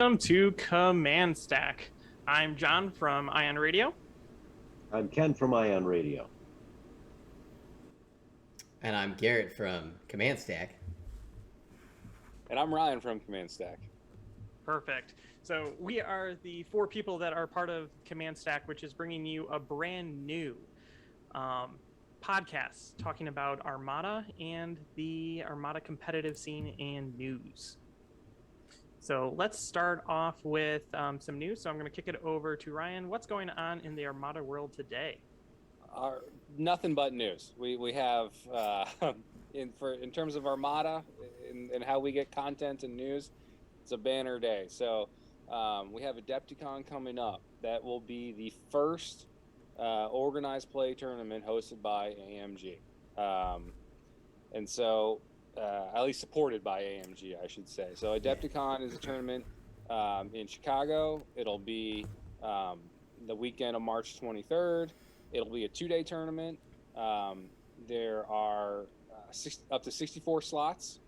Welcome to Command Stack. I'm John from Ion Radio. I'm Ken from Ion Radio. And I'm Garrett from Command Stack. And I'm Ryan from Command Stack. Perfect. So we are the four people that are part of Command Stack, which is bringing you a brand new podcast talking about Armada and the Armada competitive scene and news. So let's start off with some news. So I'm going to kick it over to Ryan. What's going on in the Armada world today? Nothing but news. We have in terms of Armada and how we get content and news, it's a banner day. So we have Adepticon coming up. That will be the first organized play tournament hosted by AMG, and so. At least supported by AMG, I should say. So Adepticon is a tournament in Chicago. It'll be the weekend of March 23rd. It'll be a 2-day tournament. There are up to 64 slots.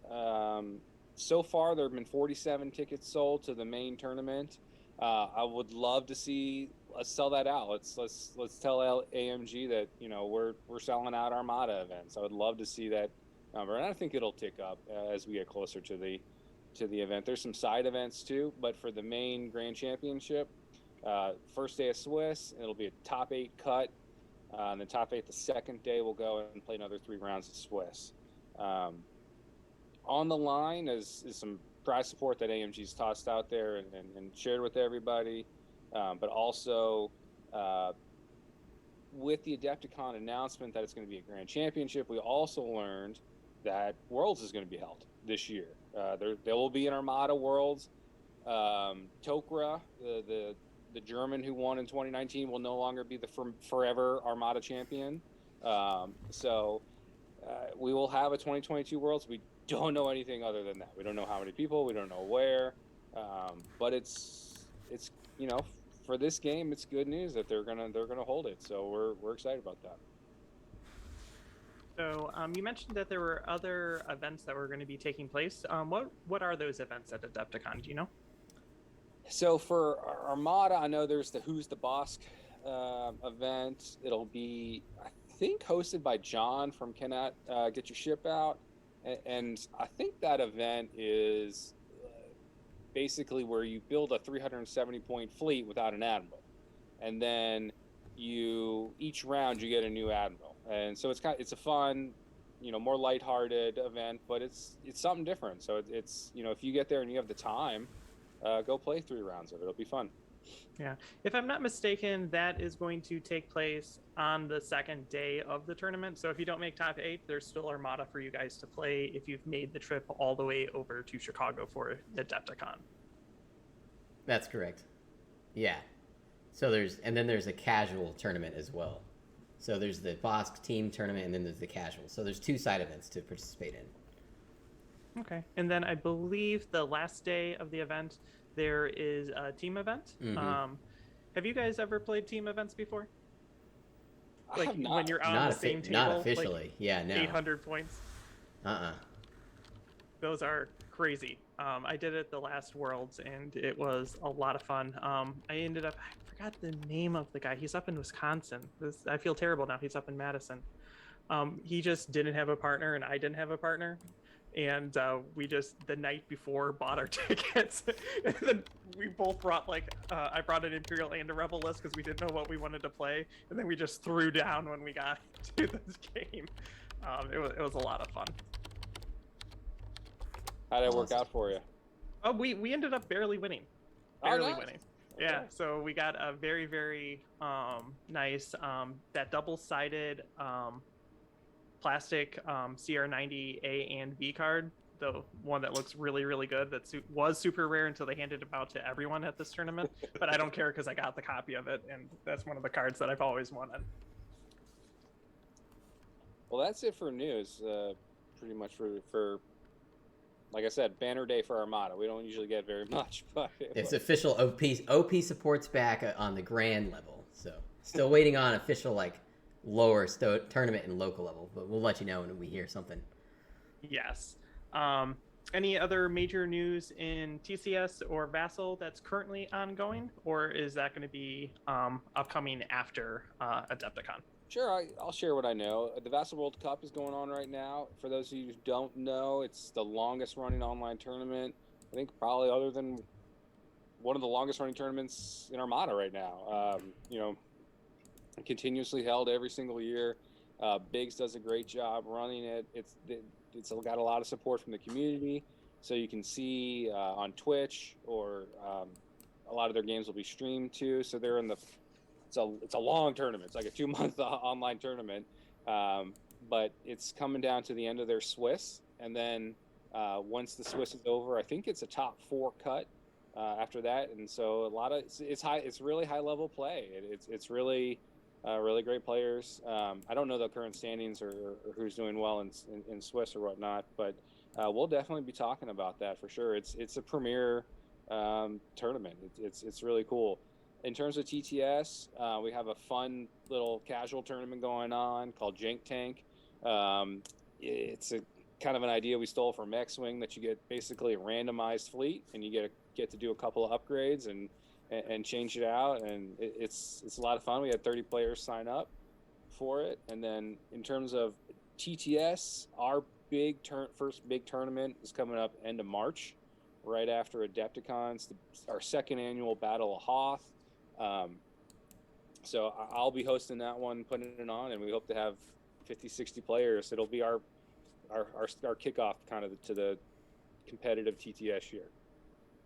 So far, there have been 47 tickets sold to the main tournament. I would love to see us sell that out. Let's tell AMG that we're selling out Armada events. I would love to see that number, and I think it'll tick up as we get closer to the event. There's some side events too, but for the main Grand Championship, first day of Swiss, it'll be a top 8 cut, and the top 8 the second day will go and play another 3 rounds of Swiss. On the line is some prize support that AMG's tossed out there and shared with everybody, but also with the Adepticon announcement that it's going to be a Grand Championship, we also learned that Worlds is going to be held this year. There will be an Armada Worlds. Tokra, the German who won in 2019, will no longer be the forever Armada champion. So we will have a 2022 Worlds. We don't know anything other than that. We don't know how many people. We don't know where. But it's for this game, it's good news that they're gonna hold it. So we're excited about that. So you mentioned that there were other events that were going to be taking place. What are those events at Adepticon? Do you know? So for Armada, I know there's the Who's the Boss event. It'll be, I think, hosted by John from Cannot Get Your Ship Out, and I think that event is basically where you build a 370-point fleet without an admiral, and then each round you get a new admiral. And so it's a fun, more lighthearted event, but it's something different. So it's if you get there and you have the time, go play 3 rounds of it. It'll be fun. Yeah, if I'm not mistaken, that is going to take place on the second day of the tournament. So if you don't make top 8, there's still Armada for you guys to play if you've made the trip all the way over to Chicago for Adepticon. That's correct. Yeah. So there's a casual tournament as well. So there's the Bosk team tournament, and then there's the casual. So there's 2 side events to participate in. Okay. And then I believe the last day of the event, there is a team event. Mm-hmm. Have you guys ever played team events before? I have not. When you're on the same table? Not officially. Yeah, no. 800 points. Uh-uh. Those are crazy. I did it the last Worlds, and it was a lot of fun. I forgot the name of the guy. He's up in Wisconsin. I feel terrible now. He's up in Madison. He just didn't have a partner, and I didn't have a partner. And we just, the night before, bought our tickets. And then we both brought, I brought an Imperial and a Rebel list because we didn't know what we wanted to play. And then we just threw down when we got to this game. It was a lot of fun. How did it work out for you? Oh, we ended up barely winning. Barely winning. Okay. Yeah, so we got a very, very nice, that double-sided plastic CR90 A and B card, the one that looks really, really good, that was super rare until they handed it out to everyone at this tournament. But I don't care because I got the copy of it, and that's one of the cards that I've always wanted. Well, that's it for news. Pretty much for like I said, banner day for Armada. We don't usually get very much, but it's official. OP support's back on the grand level, so still waiting on official lower tournament and local level, but we'll let you know when we hear something. Yes. Any other major news in TCS or Vassal that's currently ongoing, or is that going to be upcoming after Adepticon? Sure, I'll share what I know. The Vassal World Cup is going on right now. For those of you who don't know, it's the longest running online tournament. I think probably other than one of the longest running tournaments in Armada right now. Continuously held every single year. Biggs does a great job running it. It's got a lot of support from the community, so you can see on Twitch, or a lot of their games will be streamed too. So they're in the it's a long tournament. It's like a 2-month online tournament, but it's coming down to the end of their Swiss, and then once the Swiss is over, I think it's a top 4 cut after that, and so it's high. It's really high level play. It's really really great players. I don't know the current standings or who's doing well in Swiss or whatnot, but we'll definitely be talking about that for sure. It's a premier tournament. It's really cool. In terms of TTS, we have a fun little casual tournament going on called Jank Tank. It's a kind of an idea we stole from X-Wing, that you get basically a randomized fleet, and you get to do a couple of upgrades and change it out, and it's a lot of fun. We had 30 players sign up for it. And then in terms of TTS, our first big tournament is coming up end of March, right after Adepticons, our second annual Battle of Hoth. So I'll be hosting that one, putting it on, and we hope to have 50-60 players. It'll be our kickoff kind of to the competitive TTS year.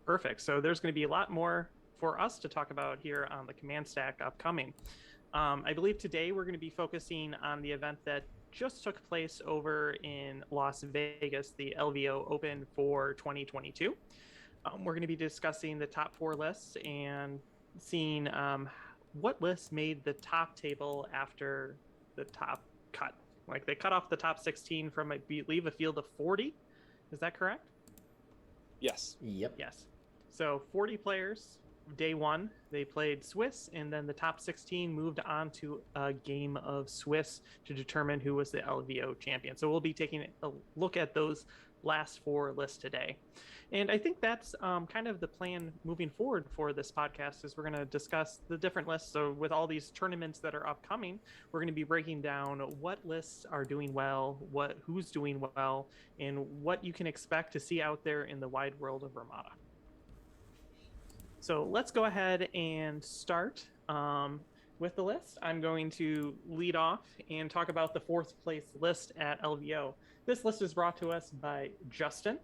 Perfect. So there's going to be a lot more for us to talk about here on the Command Stack upcoming. I believe today we're going to be focusing on the event that just took place over in Las Vegas, the LVO Open for 2022. We're going to be discussing the top 4 lists and seeing what lists made the top table after the top cut. Like, they cut off the top 16 from, I believe, a field of 40. Is that correct? Yes. Yep. Yes. So 40 players. Day 1, they played Swiss, and then the top 16 moved on to a game of Swiss to determine who was the LVO champion. So we'll be taking a look at those last 4 lists today. And I think that's kind of the plan moving forward for this podcast, is we're going to discuss the different lists. So with all these tournaments that are upcoming, we're going to be breaking down what lists are doing well, who's doing well, and what you can expect to see out there in the wide world of Armada. So let's go ahead and start with the list. I'm going to lead off and talk about the 4th place list at LVO. This list is brought to us by Justin.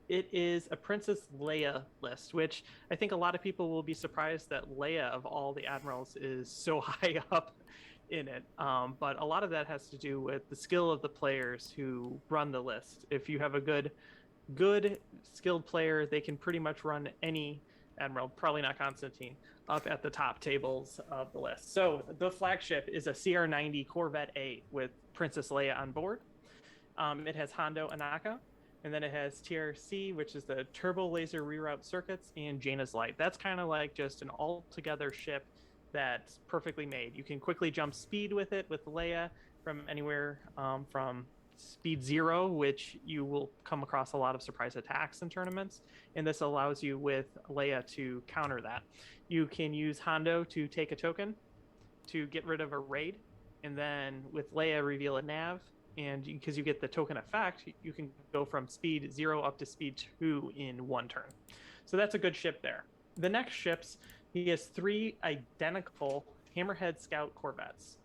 It is a Princess Leia list, which I think a lot of people will be surprised that Leia, of all the admirals, is so high up in it. But a lot of that has to do with the skill of the players who run the list. If you have a good skilled player, they can pretty much run any admiral, probably not Constantine, up at the top tables of the list. So the Flagship is a CR-90 Corvette A with Princess Leia on board. It has Hondo Anaka, and then it has TRC, which is the Turbo Laser Reroute Circuits, and Jaina's Light. That's kind of like just an all-together ship that's perfectly made. You can quickly jump speed with it, with Leia, from anywhere from speed 0, which you will come across a lot of surprise attacks in tournaments, and this allows you with Leia to counter that. You can use Hondo to take a token to get rid of a raid, and then with Leia reveal a nav, and because you get the token effect, you can go from speed 0 up to speed 2 in 1 turn. So that's a good ship there. The next ships, he has 3 identical Hammerhead Scout Corvettes.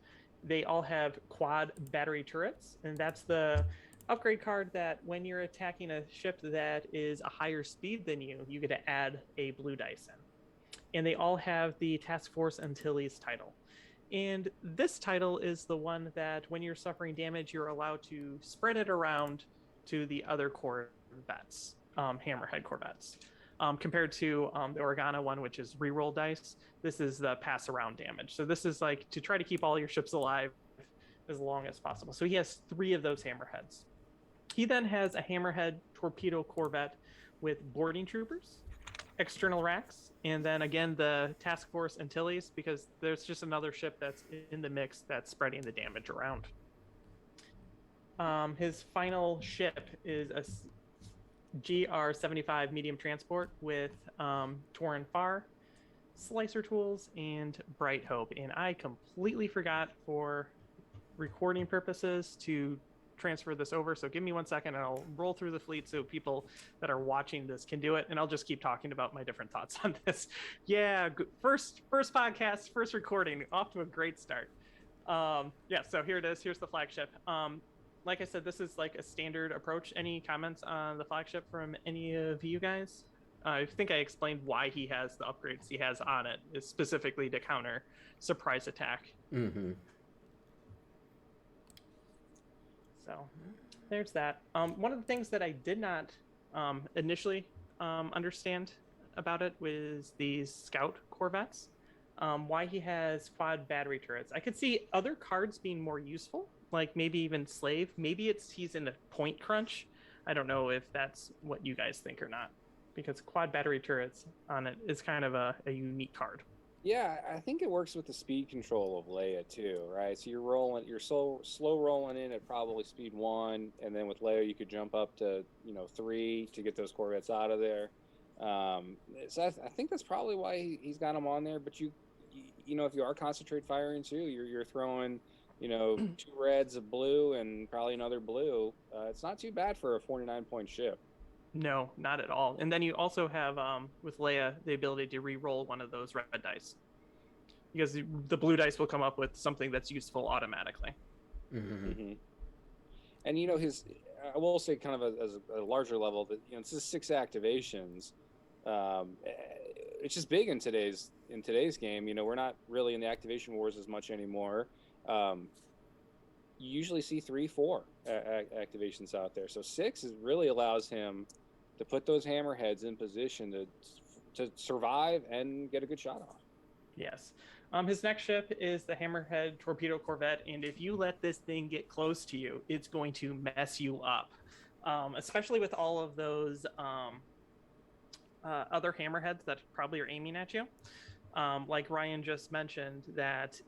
They all have quad battery turrets, and that's the upgrade card that when you're attacking a ship that is a higher speed than you, you get to add a blue dice in. And they all have the Task Force Antilles title. And this title is the one that when you're suffering damage, you're allowed to spread it around to the other Corvettes, Hammerhead Corvettes. Compared to the Organa one, which is reroll dice, this is the pass around damage. So this is like to try to keep all your ships alive as long as possible. So he has 3 of those Hammerheads. He then has a Hammerhead Torpedo Corvette with boarding troopers, external racks, and then again the Task Force Antilles, because there's just another ship that's in the mix that's spreading the damage around. His final ship is a GR-75 medium transport with Torrin Far, Slicer Tools, and Bright Hope. And I completely forgot for recording purposes to transfer this over. So give me 1 second and I'll roll through the fleet so people that are watching this can do it. And I'll just keep talking about my different thoughts on this. Yeah, first podcast, first recording, off to a great start. Yeah, so here it is. Here's the Flagship. Like I said, this is like a standard approach. Any comments on the Flagship from any of you guys? I think I explained why he has the upgrades he has on it, is specifically to counter surprise attack. Mm-hmm. So there's that. One of the things that I did not initially understand about it was these scout Corvettes. Why he has quad battery turrets. I could see other cards being more useful, like maybe even Slave. Maybe he's in a point crunch. I don't know if that's what you guys think or not, because quad battery turrets on it is kind of a unique card. Yeah, I think it works with the speed control of Leia too, right? So you're slow rolling in at probably speed 1, and then with Leia you could jump up to 3 to get those Corvettes out of there. So I think that's probably why he's got them on there. But you if you are concentrate firing too, you're throwing 2 reds, a blue, and probably another blue. It's not too bad for a 49-point ship. No, not at all. And then you also have, with Leia, the ability to re-roll one of those red dice, because the blue dice will come up with something that's useful automatically. Mm-hmm. Mm-hmm. And I will say, kind of as a larger level, that it's just 6 activations. It's just big in today's game. We're not really in the activation wars as much anymore. You usually see 3, 4 activations out there. So 6 really allows him to put those hammerheads in position to survive and get a good shot off. Yes. His next ship is the Hammerhead Torpedo Corvette, and if you let this thing get close to you, it's going to mess you up. Especially with all of those other hammerheads that probably are aiming at you. Like Ryan just mentioned, that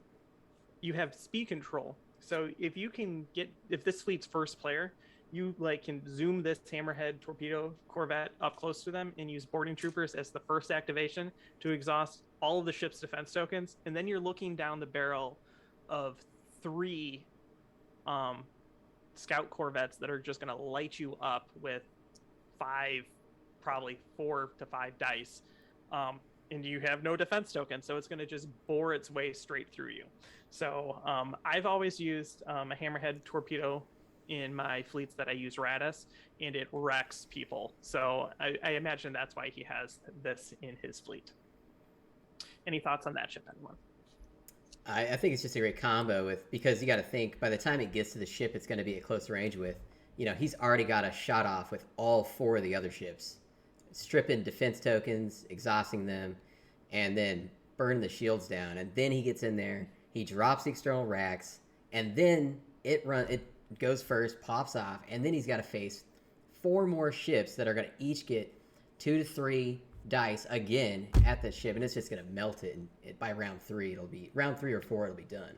you have speed control. So if this fleet's first player, you can zoom this Hammerhead Torpedo Corvette up close to them and use boarding troopers as the first activation to exhaust all of the ship's defense tokens, and then you're looking down the barrel of 3 scout Corvettes that are just going to light you up with 5, probably 4 to 5 dice, and you have no defense token, so it's going to just bore its way straight through you. So I've always used a Hammerhead Torpedo in my fleets that I use Radis, and it wrecks people. So I imagine that's why he has this in his fleet. Any thoughts on that ship, anyone? I think it's just a great combo because you got to think by the time it gets to the ship it's going to be at close range with. He's already got a shot off with all 4 of the other ships, stripping defense tokens, exhausting them, and then burning the shields down. And then he gets in there, he drops the external racks, and then it goes first, pops off, and then he's got to face 4 more ships that are going to each get 2 to 3 dice again at the ship, and it's just going to melt it. And by round 3 or 4 it'll be done.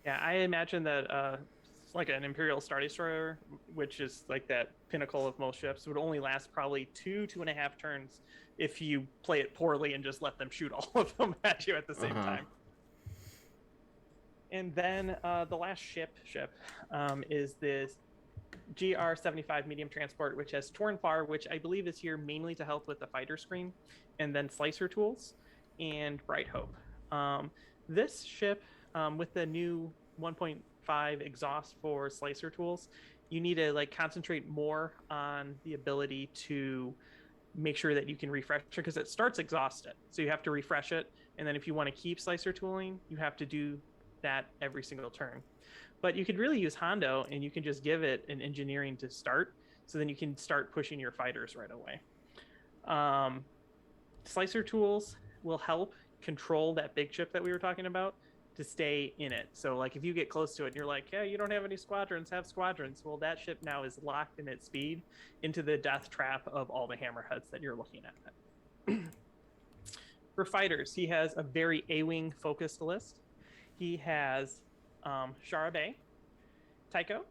Yeah, I imagine that like an Imperial Star Destroyer, which is like that pinnacle of most ships, would only last probably 2.5 turns if you play it poorly and just let them shoot all of them at you at the same time. And then the last ship is this GR-75 medium transport, which has Torn Far, which I believe is here mainly to help with the fighter screen, and then Slicer Tools and Bright Hope. This ship, with the new 1.5 exhaust for Slicer Tools, you need to concentrate more on the ability to make sure that you can refresh it, because it starts exhausted. So you have to refresh it, and then if you want to keep Slicer Tooling, you have to do that every single turn. But you could really use Hondo, and you can just give it an engineering to start, so then you can start pushing your fighters right away. Slicer Tools will help control that big ship that we were talking about to stay in it. So if you get close to it and you're like, yeah, you don't have any squadrons, have squadrons. Well, that ship now is locked in its speed into the death trap of all the hammerheads that you're looking at. For fighters, he has a very A-Wing focused list. He has Shara Bay, Tycho,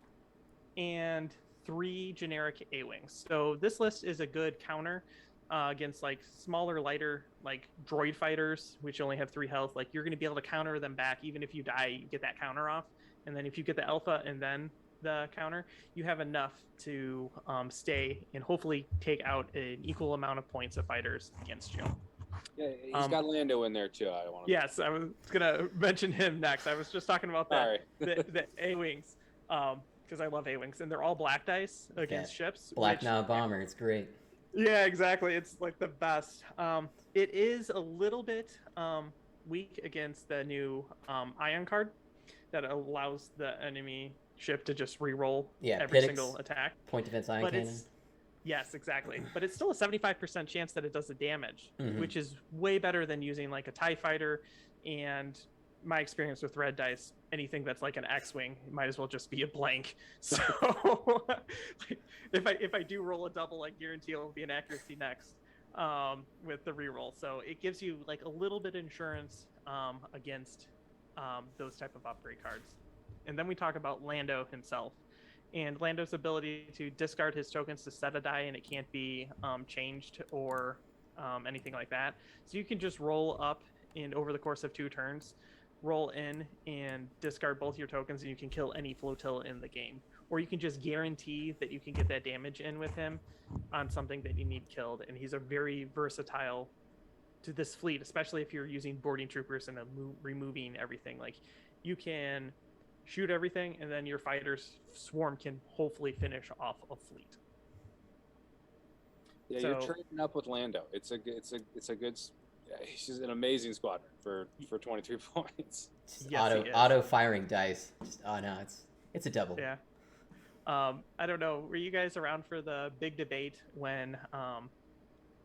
and 3 generic A-wings. So this list is a good counter against like smaller, lighter, like droid fighters, which only have 3 health. Like you're going to be able to counter them back even if you die. You get that counter off, and then if you get the alpha and then the counter, you have enough to stay and hopefully take out an equal amount of points of fighters against you. Yeah, he's got Lando in there too. I don't want to. Yes, I was gonna mention him next. I was just talking about the A-wings, because I love A-wings, and they're all black dice against ships. Black Nile bomber, it's great. Yeah, exactly. It's like the best. It is a little bit weak against the new ion card that allows the enemy ship to just re-roll every single attack. Point defense ion cannon. Yes, exactly. But it's still a 75% chance that it does the damage, which is way better than using like a TIE fighter. And my experience with red dice, anything that's like an X-wing, it might as well just be a blank. So if I do roll a double, I guarantee it'll be an accuracy next with the reroll. So it gives you like a little bit of insurance against those type of upgrade cards. And then we talk about Lando himself. And Lando's ability to discard his tokens to set a die, and it can't be changed or anything like that. So you can just roll up over the course of 2 turns, roll in and discard both your tokens, and you can kill any flotilla in the game. Or you can just guarantee that you can get that damage in with him on something that you need killed. And he's a very versatile to this fleet, especially if you're using boarding troopers and removing everything. Like you can shoot everything, and then your fighter's swarm can hopefully finish off a fleet. Yeah, so, you're trading up with Lando. It's a good. He's just an amazing squadron for 23 points. Yes, auto firing dice. It's a double. Yeah. I don't know. Were you guys around for the big debate when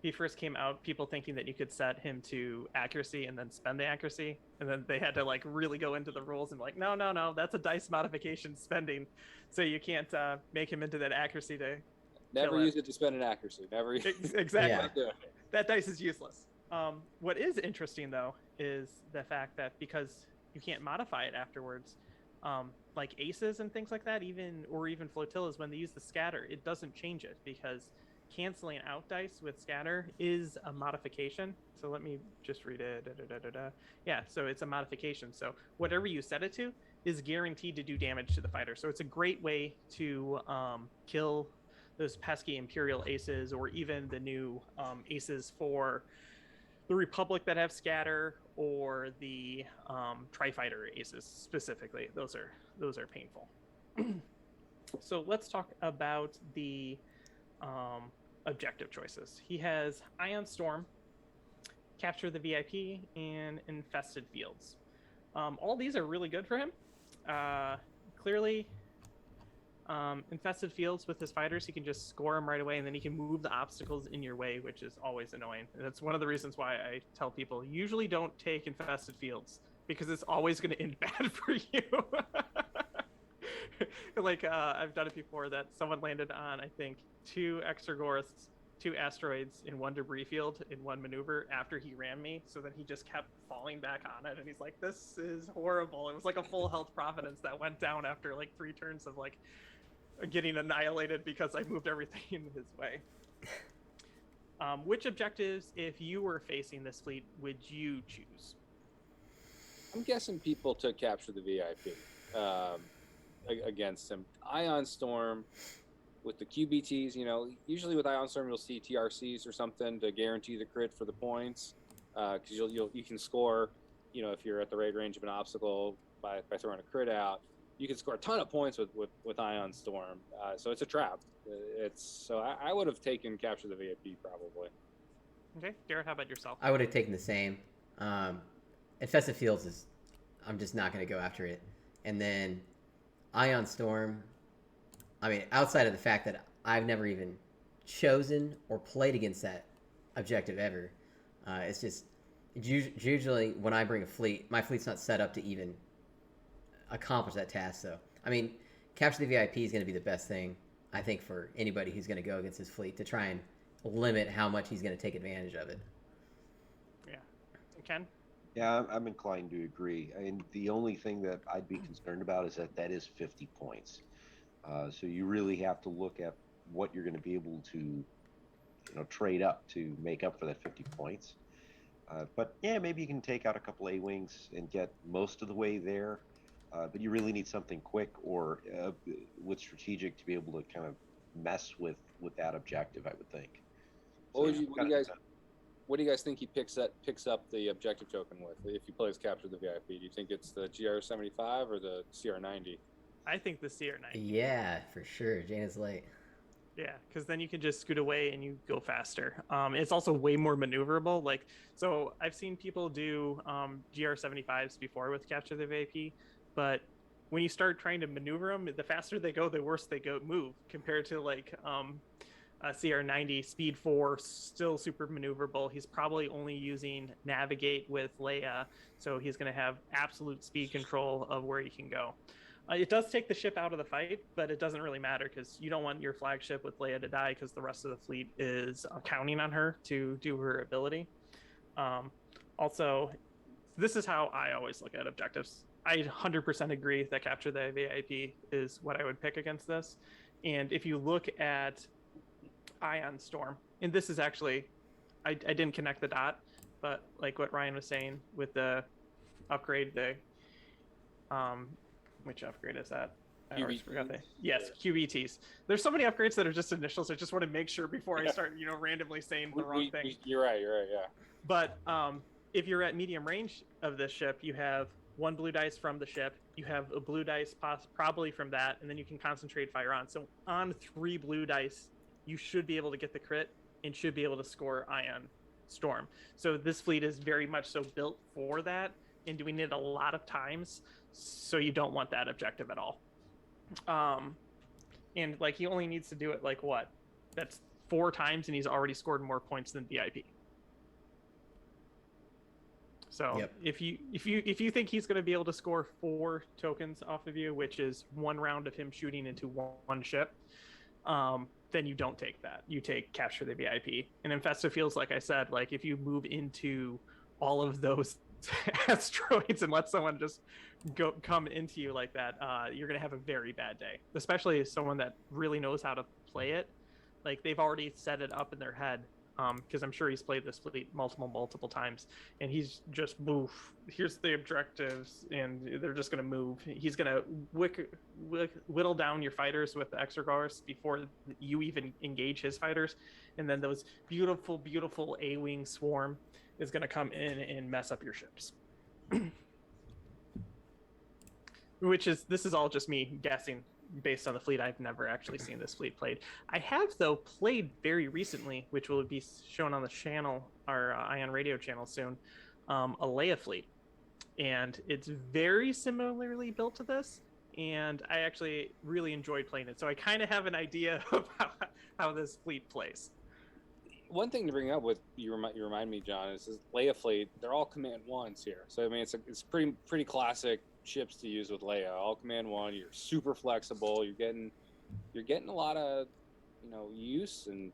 he first came out? People thinking that you could set him to accuracy and then spend the accuracy, and then they had to like really go into the rules and like, no, that's a dice modification spending, so you can't make him into that accuracy to. Never use it to spend an accuracy. Never. Exactly. Yeah. That dice is useless. What is interesting though is the fact that because you can't modify it afterwards, like aces and things like that, even flotillas, when they use the scatter, it doesn't change it because canceling out dice with scatter is a modification. So let me just read it. Yeah, so it's a modification. So whatever you set it to is guaranteed to do damage to the fighter. So it's a great way to kill those pesky Imperial aces, or even the new aces for the Republic that have scatter, or the Tri-Fighter aces specifically. Those are painful. So let's talk about the objective choices. He has Ion Storm, Capture the VIP, and Infested Fields. All these are really good for him. Clearly, Infested Fields with his fighters, he can just score them right away, and then he can move the obstacles in your way, which is always annoying. And that's one of the reasons why I tell people usually don't take Infested Fields, because it's always going to end bad for you. Like I've done it before that someone landed on, I think, 2 Extragorths, 2 asteroids in 1 debris field in 1 maneuver after he ran me, so that he just kept falling back on it, and he's like, this is horrible. It was like a full health Providence that went down after like 3 turns of like getting annihilated because I moved everything in his way. Which objectives, if you were facing this fleet, would you choose? I'm guessing people took Capture the VIP against him. Ion Storm with the QBTs, usually with Ion Storm you'll see TRCs or something to guarantee the crit for the points, because you can score, if you're at the raid range of an obstacle by throwing a crit out, you can score a ton of points with Ion Storm. So it's a trap. I would have taken Capture the VIP probably. Okay, Garrett, how about yourself? I would have taken the same. Infested Fields I'm just not going to go after it. And then Ion Storm, I mean, outside of the fact that I've never even chosen or played against that objective ever, it's usually when I bring a fleet, my fleet's not set up to even accomplish that task. So, I mean, Capture the VIP is going to be the best thing, I think, for anybody who's going to go against his fleet, to try and limit how much he's going to take advantage of it. Yeah. Ken? Yeah, I'm inclined to agree. I mean, the only thing that I'd be concerned about is that is 50 points. So you really have to look at what you're going to be able to, trade up to make up for that 50 points. But yeah, maybe you can take out a couple A-wings and get most of the way there. But you really need something quick or with strategic to be able to kind of mess with that objective, I would think. What do you guys think he picks up the objective token with if he plays Capture the VIP? Do you think it's the GR75 or the CR90? I think the CR90. Yeah, for sure. Jaina's late. Yeah, because then you can just scoot away and you go faster. It's also way more maneuverable. So I've seen people do GR75s before with Capture the VIP, but when you start trying to maneuver them, the faster they go, the worse they move compared to a CR90 speed 4, still super maneuverable. He's probably only using navigate with Leia, so he's going to have absolute speed control of where he can go. It does take the ship out of the fight, but it doesn't really matter because you don't want your flagship with Leia to die because the rest of the fleet is counting on her to do her ability. Also, this is how I always look at objectives. I 100% agree that Capture the VIP is what I would pick against this. And if you look at Ion Storm, and this is actually, I didn't connect the dot, but like what Ryan was saying with the upgrade, which upgrade is that? I always forgot that. Yes, QBTs. There's so many upgrades that are just initials. I just want to make sure before I start, randomly saying the wrong thing. You're right, yeah. But if you're at medium range of this ship, you have 1 blue dice from the ship. You have a blue dice probably from that, and then you can concentrate fire on. So on 3 blue dice, you should be able to get the crit and should be able to score Ion Storm. So this fleet is very much so built for that and doing it a lot of times. So you don't want that objective at all. And he only needs to do it what? That's 4 times, and he's already scored more points than VIP. So yep. if you think he's going to be able to score 4 tokens off of you, which is 1 round of him shooting into one ship, then you don't take that. You take Capture the VIP. And Infested Fields, like I said, if you move into all of those asteroids and let someone just come into you like that, you're going to have a very bad day, especially someone that really knows how to play it. They've already set it up in their head, because I'm sure he's played this fleet multiple times, and he's just move. Here's the objectives, and they're just going to move. He's going to whittle down your fighters with the Exergars before you even engage his fighters, and then those beautiful A-wing swarm is going to come in and mess up your ships. This is all just me guessing based on the fleet. I've never actually seen this fleet played. I have, though, played very recently, which will be shown on the channel, our Ion Radio channel soon, a Leia Fleet. And it's very similarly built to this, and I actually really enjoyed playing it. So I kind of have an idea of how this fleet plays. One thing to bring up with you remind me, John, is Leia Fleet. They're all Command 1s here, so I mean it's pretty classic ships to use with Leia. All Command 1. You're super flexible. You're getting a lot of use and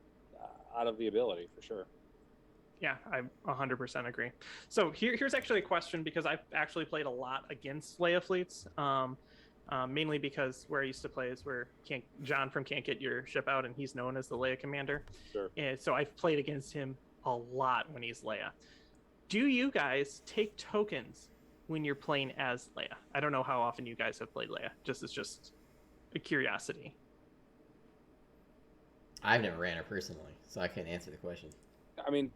out of the ability for sure. Yeah, I 100% agree. So here's actually a question, because I've actually played a lot against Leia Fleets. Mainly because where I used to play is where John from Can't Get Your Ship Out, and he's known as the Leia Commander. Sure. And so I've played against him a lot when he's Leia. Do you guys take tokens when you're playing as Leia? I don't know how often you guys have played Leia. It's just a curiosity. I've never ran her personally, so I can't answer the question. I mean,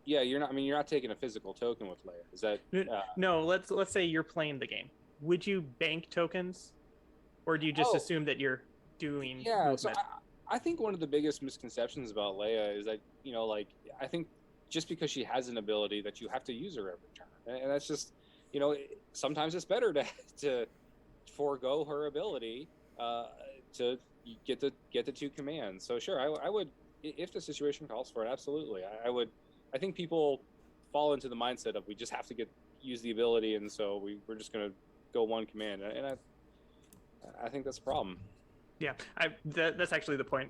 you're not taking a physical token with Leia. Is that No, let's say you're playing the game. Would you bank tokens, or do you just assume that you're doing movement? So I think one of the biggest misconceptions about Leia is that I think just because she has an ability that you have to use her every turn, and that's just sometimes it's better to forego her ability to get the 2 commands. So sure, I would, if the situation calls for it, absolutely. I think people fall into the mindset of we just have to use the ability, and so we're just going to go 1 command, and I think that's a problem. Yeah, that's actually the point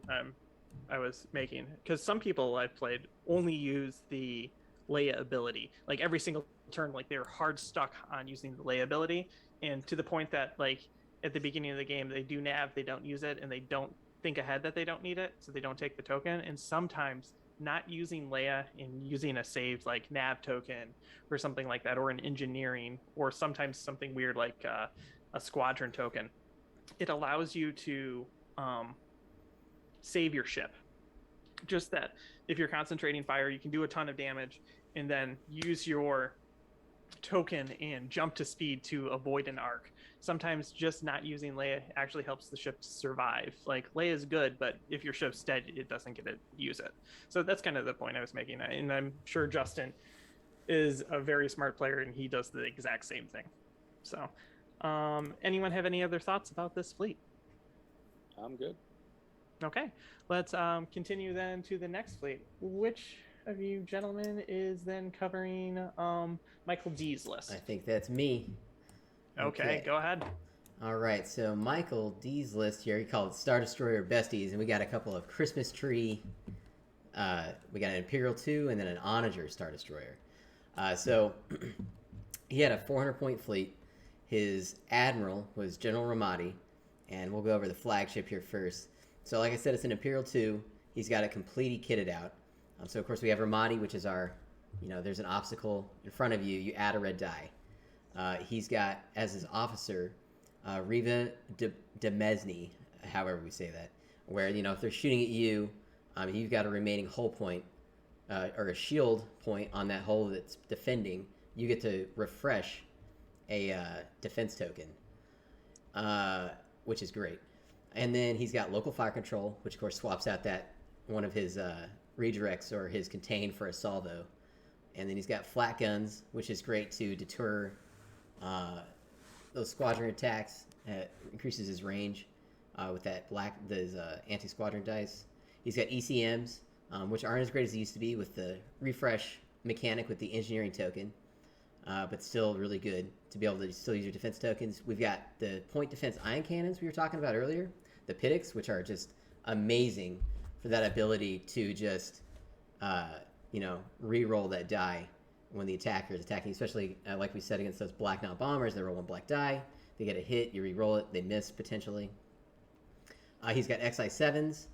I was making, because some people I've played only use the Leia ability, every single turn, they're hard stuck on using the Leia ability, and to the point that at the beginning of the game. They do nav, they don't use it, and they don't think ahead that they don't need it, so they don't take the token. And sometimes not using Leia and using a saved like nav token or something like that, or an engineering, or sometimes something weird like a squadron token, it allows you to save your ship. Just that if you're concentrating fire, you can do a ton of damage and then use your token and jump to speed to avoid an arc. Sometimes just not using Leia actually helps the ship survive. Like, Leia's good, but if your ship's dead, it doesn't get to use it. So that's kind of the point I was making. And I'm sure Justin is a very smart player and he does the exact same thing. So anyone have any other thoughts about this fleet? I'm good. Okay, let's continue then to the next fleet. Which of you gentlemen is then covering Michael D's list? I think that's me. Okay, go ahead. All right, so Michael D's list here, he called it Star Destroyer Besties, and we got a couple of Christmas tree. We got an Imperial 2 and then an Onager Star Destroyer. So he had a 400-point fleet. His admiral was General Ramadi, and we'll go over the flagship here first. So like I said, it's an Imperial 2. He's got it completely kitted out. So of course we have Ramadi, which is our, there's an obstacle in front of you. You add a red die. He's got, as his officer, Riva de Mesny, however we say that, where, if they're shooting at you, you've got a remaining hull point, or a shield point on that hull that's defending. You get to refresh a defense token, which is great. And then he's got local fire control, which of course swaps out that one of his redirects or his contain for a salvo. And then he's got flat guns, which is great to deter those squadron attacks. Increases his range with that those anti-squadron dice. He's got ECMs, which aren't as great as they used to be with the refresh mechanic with the engineering token, but still really good to be able to still use your defense tokens. We've got the point defense ion cannons we were talking about earlier, the Pitics, which are just amazing for that ability to just, re-roll that die when the attacker is attacking, especially like we said against those Black Knot bombers. They roll one black die, they get a hit, you re-roll it, they miss potentially. He's got XI7s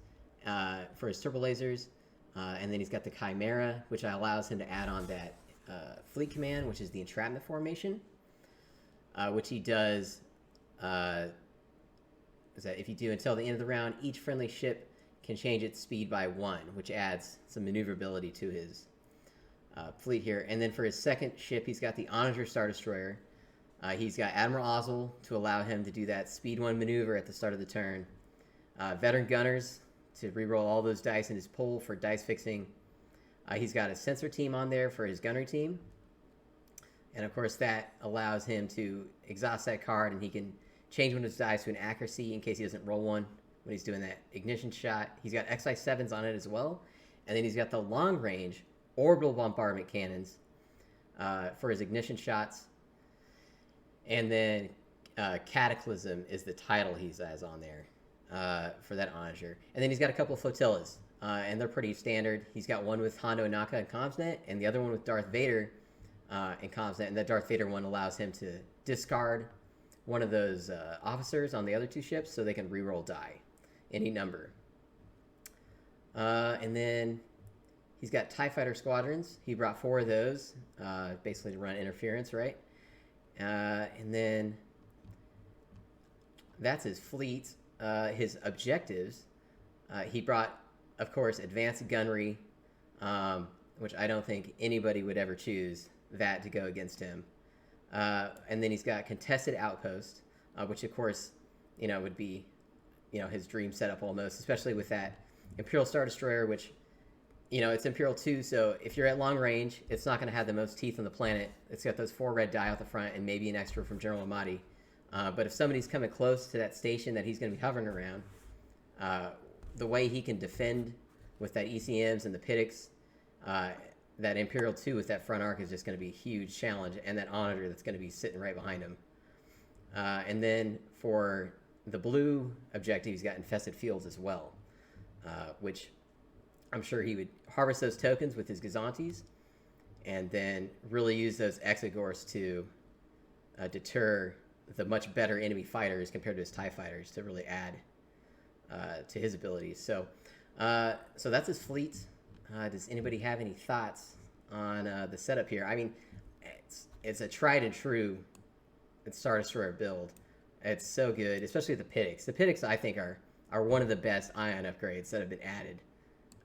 for his turbo lasers, and then he's got the Chimera, which allows him to add on that fleet command, which is the entrapment formation, which he does. Is that if you do until the end of the round, each friendly ship can change its speed by 1, which adds some maneuverability to his fleet here. And then for his second ship, he's got the Onager Star Destroyer. He's got Admiral Ozzel to allow him to do that speed 1 maneuver at the start of the turn. Veteran Gunners to reroll all those dice in his pool for dice fixing. He's got a sensor team on there for his gunnery team. And of course that allows him to exhaust that card, and he can change one of his dice to an accuracy in case he doesn't roll one when he's doing that ignition shot. He's got XI7s on it as well. And then he's got the long range orbital bombardment cannons for his ignition shots. And then Cataclysm is the title he has on there for that Onager. And then he's got a couple of flotillas, and they're pretty standard. He's got one with Hondo Ohnaka and Comsnet, and the other one with Darth Vader and Comsnet. And that Darth Vader one allows him to discard one of those officers on the other two ships so they can reroll die, any number. And then he's got TIE Fighter squadrons. He brought 4 of those, basically to run interference, right? And then that's his fleet. His objectives, he brought, of course, advanced gunnery, which I don't think anybody would ever choose that to go against him. And then he's got contested outpost, which of course, would be, his dream setup almost, especially with that Imperial Star Destroyer, which, it's Imperial 2, so if you're at long range, it's not going to have the most teeth on the planet. It's got those 4 red die out the front and maybe an extra from General Amati. But if somebody's coming close to that station that he's going to be hovering around, the way he can defend with that ECMs and the Pitics, that Imperial 2 with that front arc is just going to be a huge challenge, and that Onager that's going to be sitting right behind him. And then for the blue objective, he's got infested fields as well, which I'm sure he would harvest those tokens with his Gazantes and then really use those Exegors to deter the much better enemy fighters compared to his TIE fighters to really add to his abilities. So that's his fleet. Does anybody have any thoughts on the setup here? I mean, it's a tried and true Star Destroyer build. It's so good, especially the Pitics. The Pitics, I think, are one of the best Ion upgrades that have been added.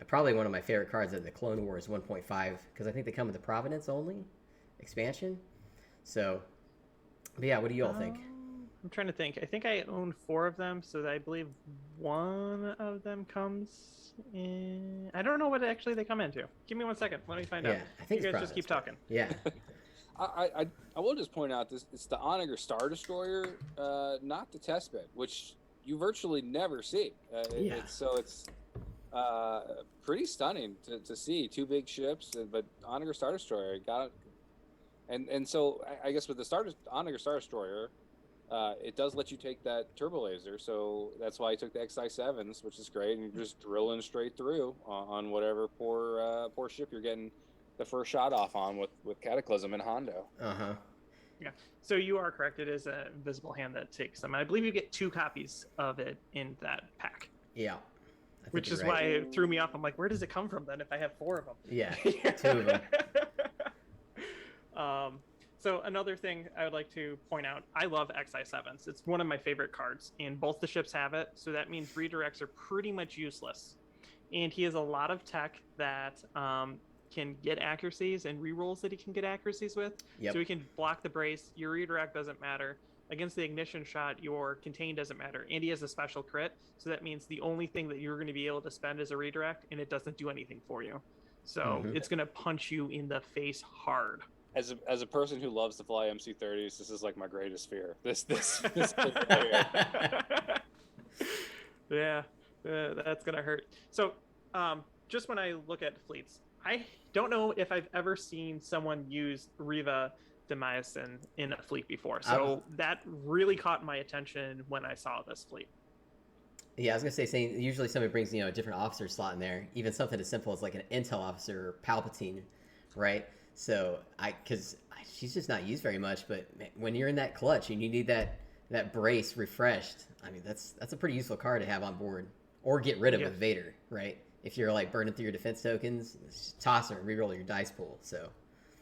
Probably one of my favorite cards of the Clone Wars 1.5, because I think they come with the Providence only expansion. So, but yeah, what do you all think? I'm trying to think. I think I own 4 of them, so I believe one of them comes in. I don't know what actually they come into. Give me 1 second. Let me find out. I think you it's guys just keep talking. Yeah. I will just point out this: it's the Onager Star Destroyer, not the test bed, which you virtually never see. It's pretty stunning to see 2 big ships, but Onager Star Destroyer got it. And so I guess with the Onager Star Destroyer, it does let you take that turbo laser, so that's why I took the XI7s, which is great, and you're just drilling straight through on whatever poor ship you're getting the first shot off on with Cataclysm and Hondo. Yeah, so you are correct. It is a invisible hand that takes them. I believe you get 2 copies of it in that pack. Yeah. Which is why it threw me off. I'm like, where does it come from then if I have 4 of them? Yeah, 2 of them. So another thing I would like to point out, I love XI7s. It's one of my favorite cards, and both the ships have it, so that means redirects are pretty much useless. And he has a lot of tech that can get accuracies and rerolls that he can get accuracies with. Yep. So he can block the brace, your redirect doesn't matter. Against the ignition shot, your contain doesn't matter. And he has a special crit, so that means the only thing that you're going to be able to spend is a redirect, and it doesn't do anything for you. So it's going to punch you in the face hard. As a person who loves to fly MC-30s, this is like my greatest fear. This Yeah, that's gonna hurt. So, just when I look at fleets, I don't know if I've ever seen someone use Riva Demycin in a fleet before. So that really caught my attention when I saw this fleet. Yeah, I was gonna say, saying usually somebody brings a different officer slot in there, even something as simple as like an intel officer, Palpatine, right? So because she's just not used very much, but when you're in that clutch and you need that brace refreshed, I mean that's a pretty useful card to have on board, or get rid of with Vader, right? If you're like burning through your defense tokens, just toss her and reroll your dice pool. So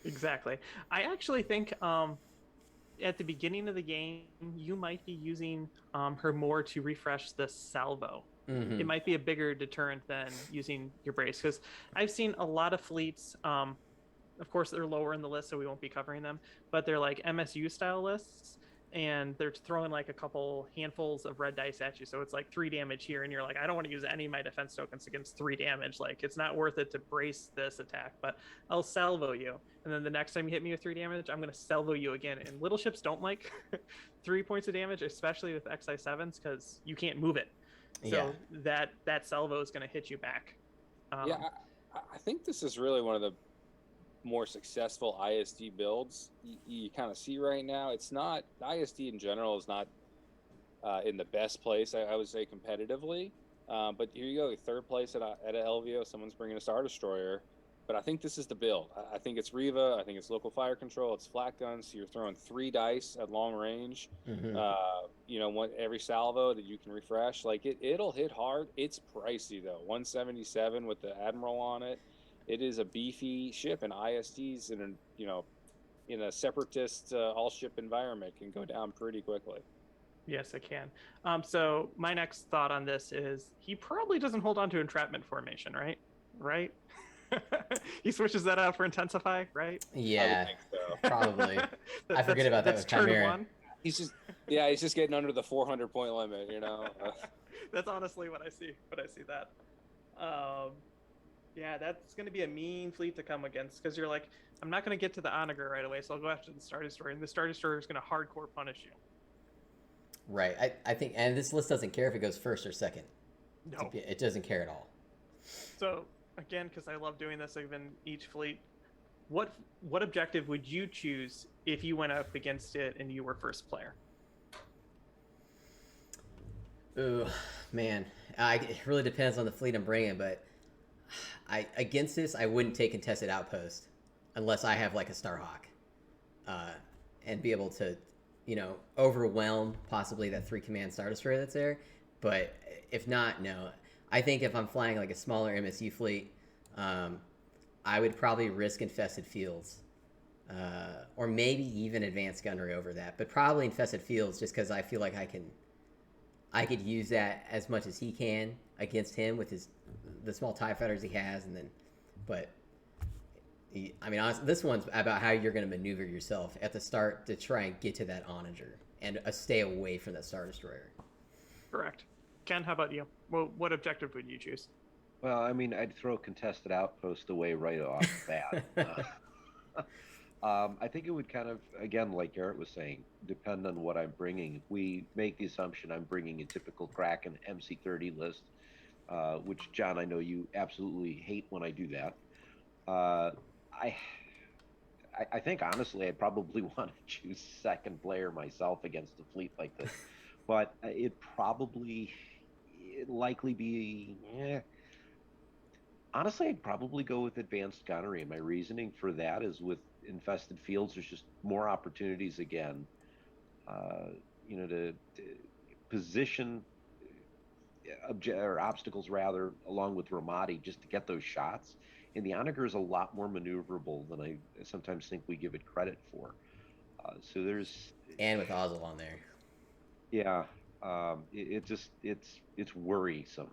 exactly, I actually think at the beginning of the game you might be using her more to refresh the salvo. It might be a bigger deterrent than using your brace, because I've seen a lot of fleets. Of course, they're lower in the list, so we won't be covering them. But they're like MSU style lists, and they're throwing like a couple handfuls of red dice at you. So it's like 3 damage here, and you're like, I don't want to use any of my defense tokens against 3 damage. Like, it's not worth it to brace this attack, but I'll salvo you. And then the next time you hit me with 3 damage, I'm going to salvo you again. And little ships don't like 3 points of damage, especially with XI7s, because you can't move it. So that salvo is going to hit you back. I think this is really one of the more successful ISD builds you kind of see right now. It's not, ISD in general is not in the best place, I would say, competitively. But here you go, 3rd place at a LVO, someone's bringing a Star Destroyer. But I think this is the build. I think it's Riva, I think it's local fire control, it's flat guns, so you're throwing 3 dice at long range. Every salvo that you can refresh, like it'll hit hard. It's pricey though, 177 with the Admiral on it. It is a beefy ship, and ISDs in a separatist all-ship environment can go down pretty quickly. Yes, it can. So my next thought on this is he probably doesn't hold on to entrapment formation, right? Right? He switches that out for intensify, right? Yeah, I think so. Probably. I forget about that with turn Chimera. 1. He's just getting under the 400-point limit, That's honestly what I see when I see that. Yeah, that's going to be a mean fleet to come against, because you're like, I'm not going to get to the Onager right away, so I'll go after the Star Destroyer, and the Star Destroyer is going to hardcore punish you. Right. I think, and this list doesn't care if it goes 1st or 2nd. No. It doesn't care at all. So, again, because I love doing this, even each fleet, what objective would you choose if you went up against it and you were first player? Ooh, man. It really depends on the fleet I'm bringing, but against this, I wouldn't take Contested Outpost unless I have like a Starhawk, and be able to overwhelm possibly that 3-command Star Destroyer that's there. But if not, no. I think if I'm flying like a smaller MSU fleet, I would probably risk Infested Fields. Or maybe even Advanced Gunnery over that. But probably Infested Fields just because I feel like I could use that as much as he can against him with the small TIE fighters he has. Honestly, this one's about how you're going to maneuver yourself at the start to try and get to that onager and stay away from that Star Destroyer. Correct. Ken, how about you? Well, what objective would you choose? Well, I mean, I'd throw Contested Outpost away right off the bat. I think it would kind of, again, like Garrett was saying, depend on what I'm bringing. If we make the assumption I'm bringing a typical Kraken MC30 list, which, John, I know you absolutely hate when I do that. I think, honestly, I'd probably want to choose second player myself against a fleet like this. But it'd likely be... Honestly, I'd probably go with Advanced Gunnery, and my reasoning for that is with Infested Fields, there's just more opportunities again, to position obstacles rather, along with Ramadi, just to get those shots. And the Onager is a lot more maneuverable than I sometimes think we give it credit for. So there's and with Ozzel on there. Yeah, it's worrisome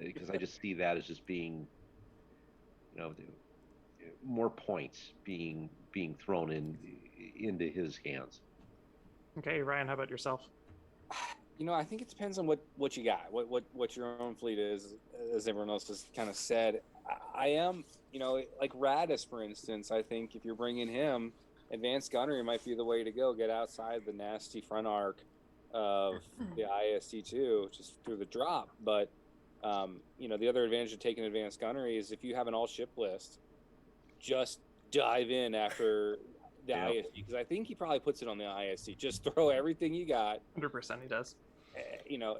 because I just see that as just being, more points being thrown into his hands. Okay, Ryan, how about yourself? I think it depends on what you got, what your own fleet is, as everyone else has kind of said. I am, like Radis, for instance. I think if you're bringing him, Advanced Gunnery might be the way to go. Get outside the nasty front arc of the IST2 just through the drop. But the other advantage of taking Advanced Gunnery is if you have an all ship list, just dive in after the IST, because I think he probably puts it on the IST. Just throw everything you got. 100% he does.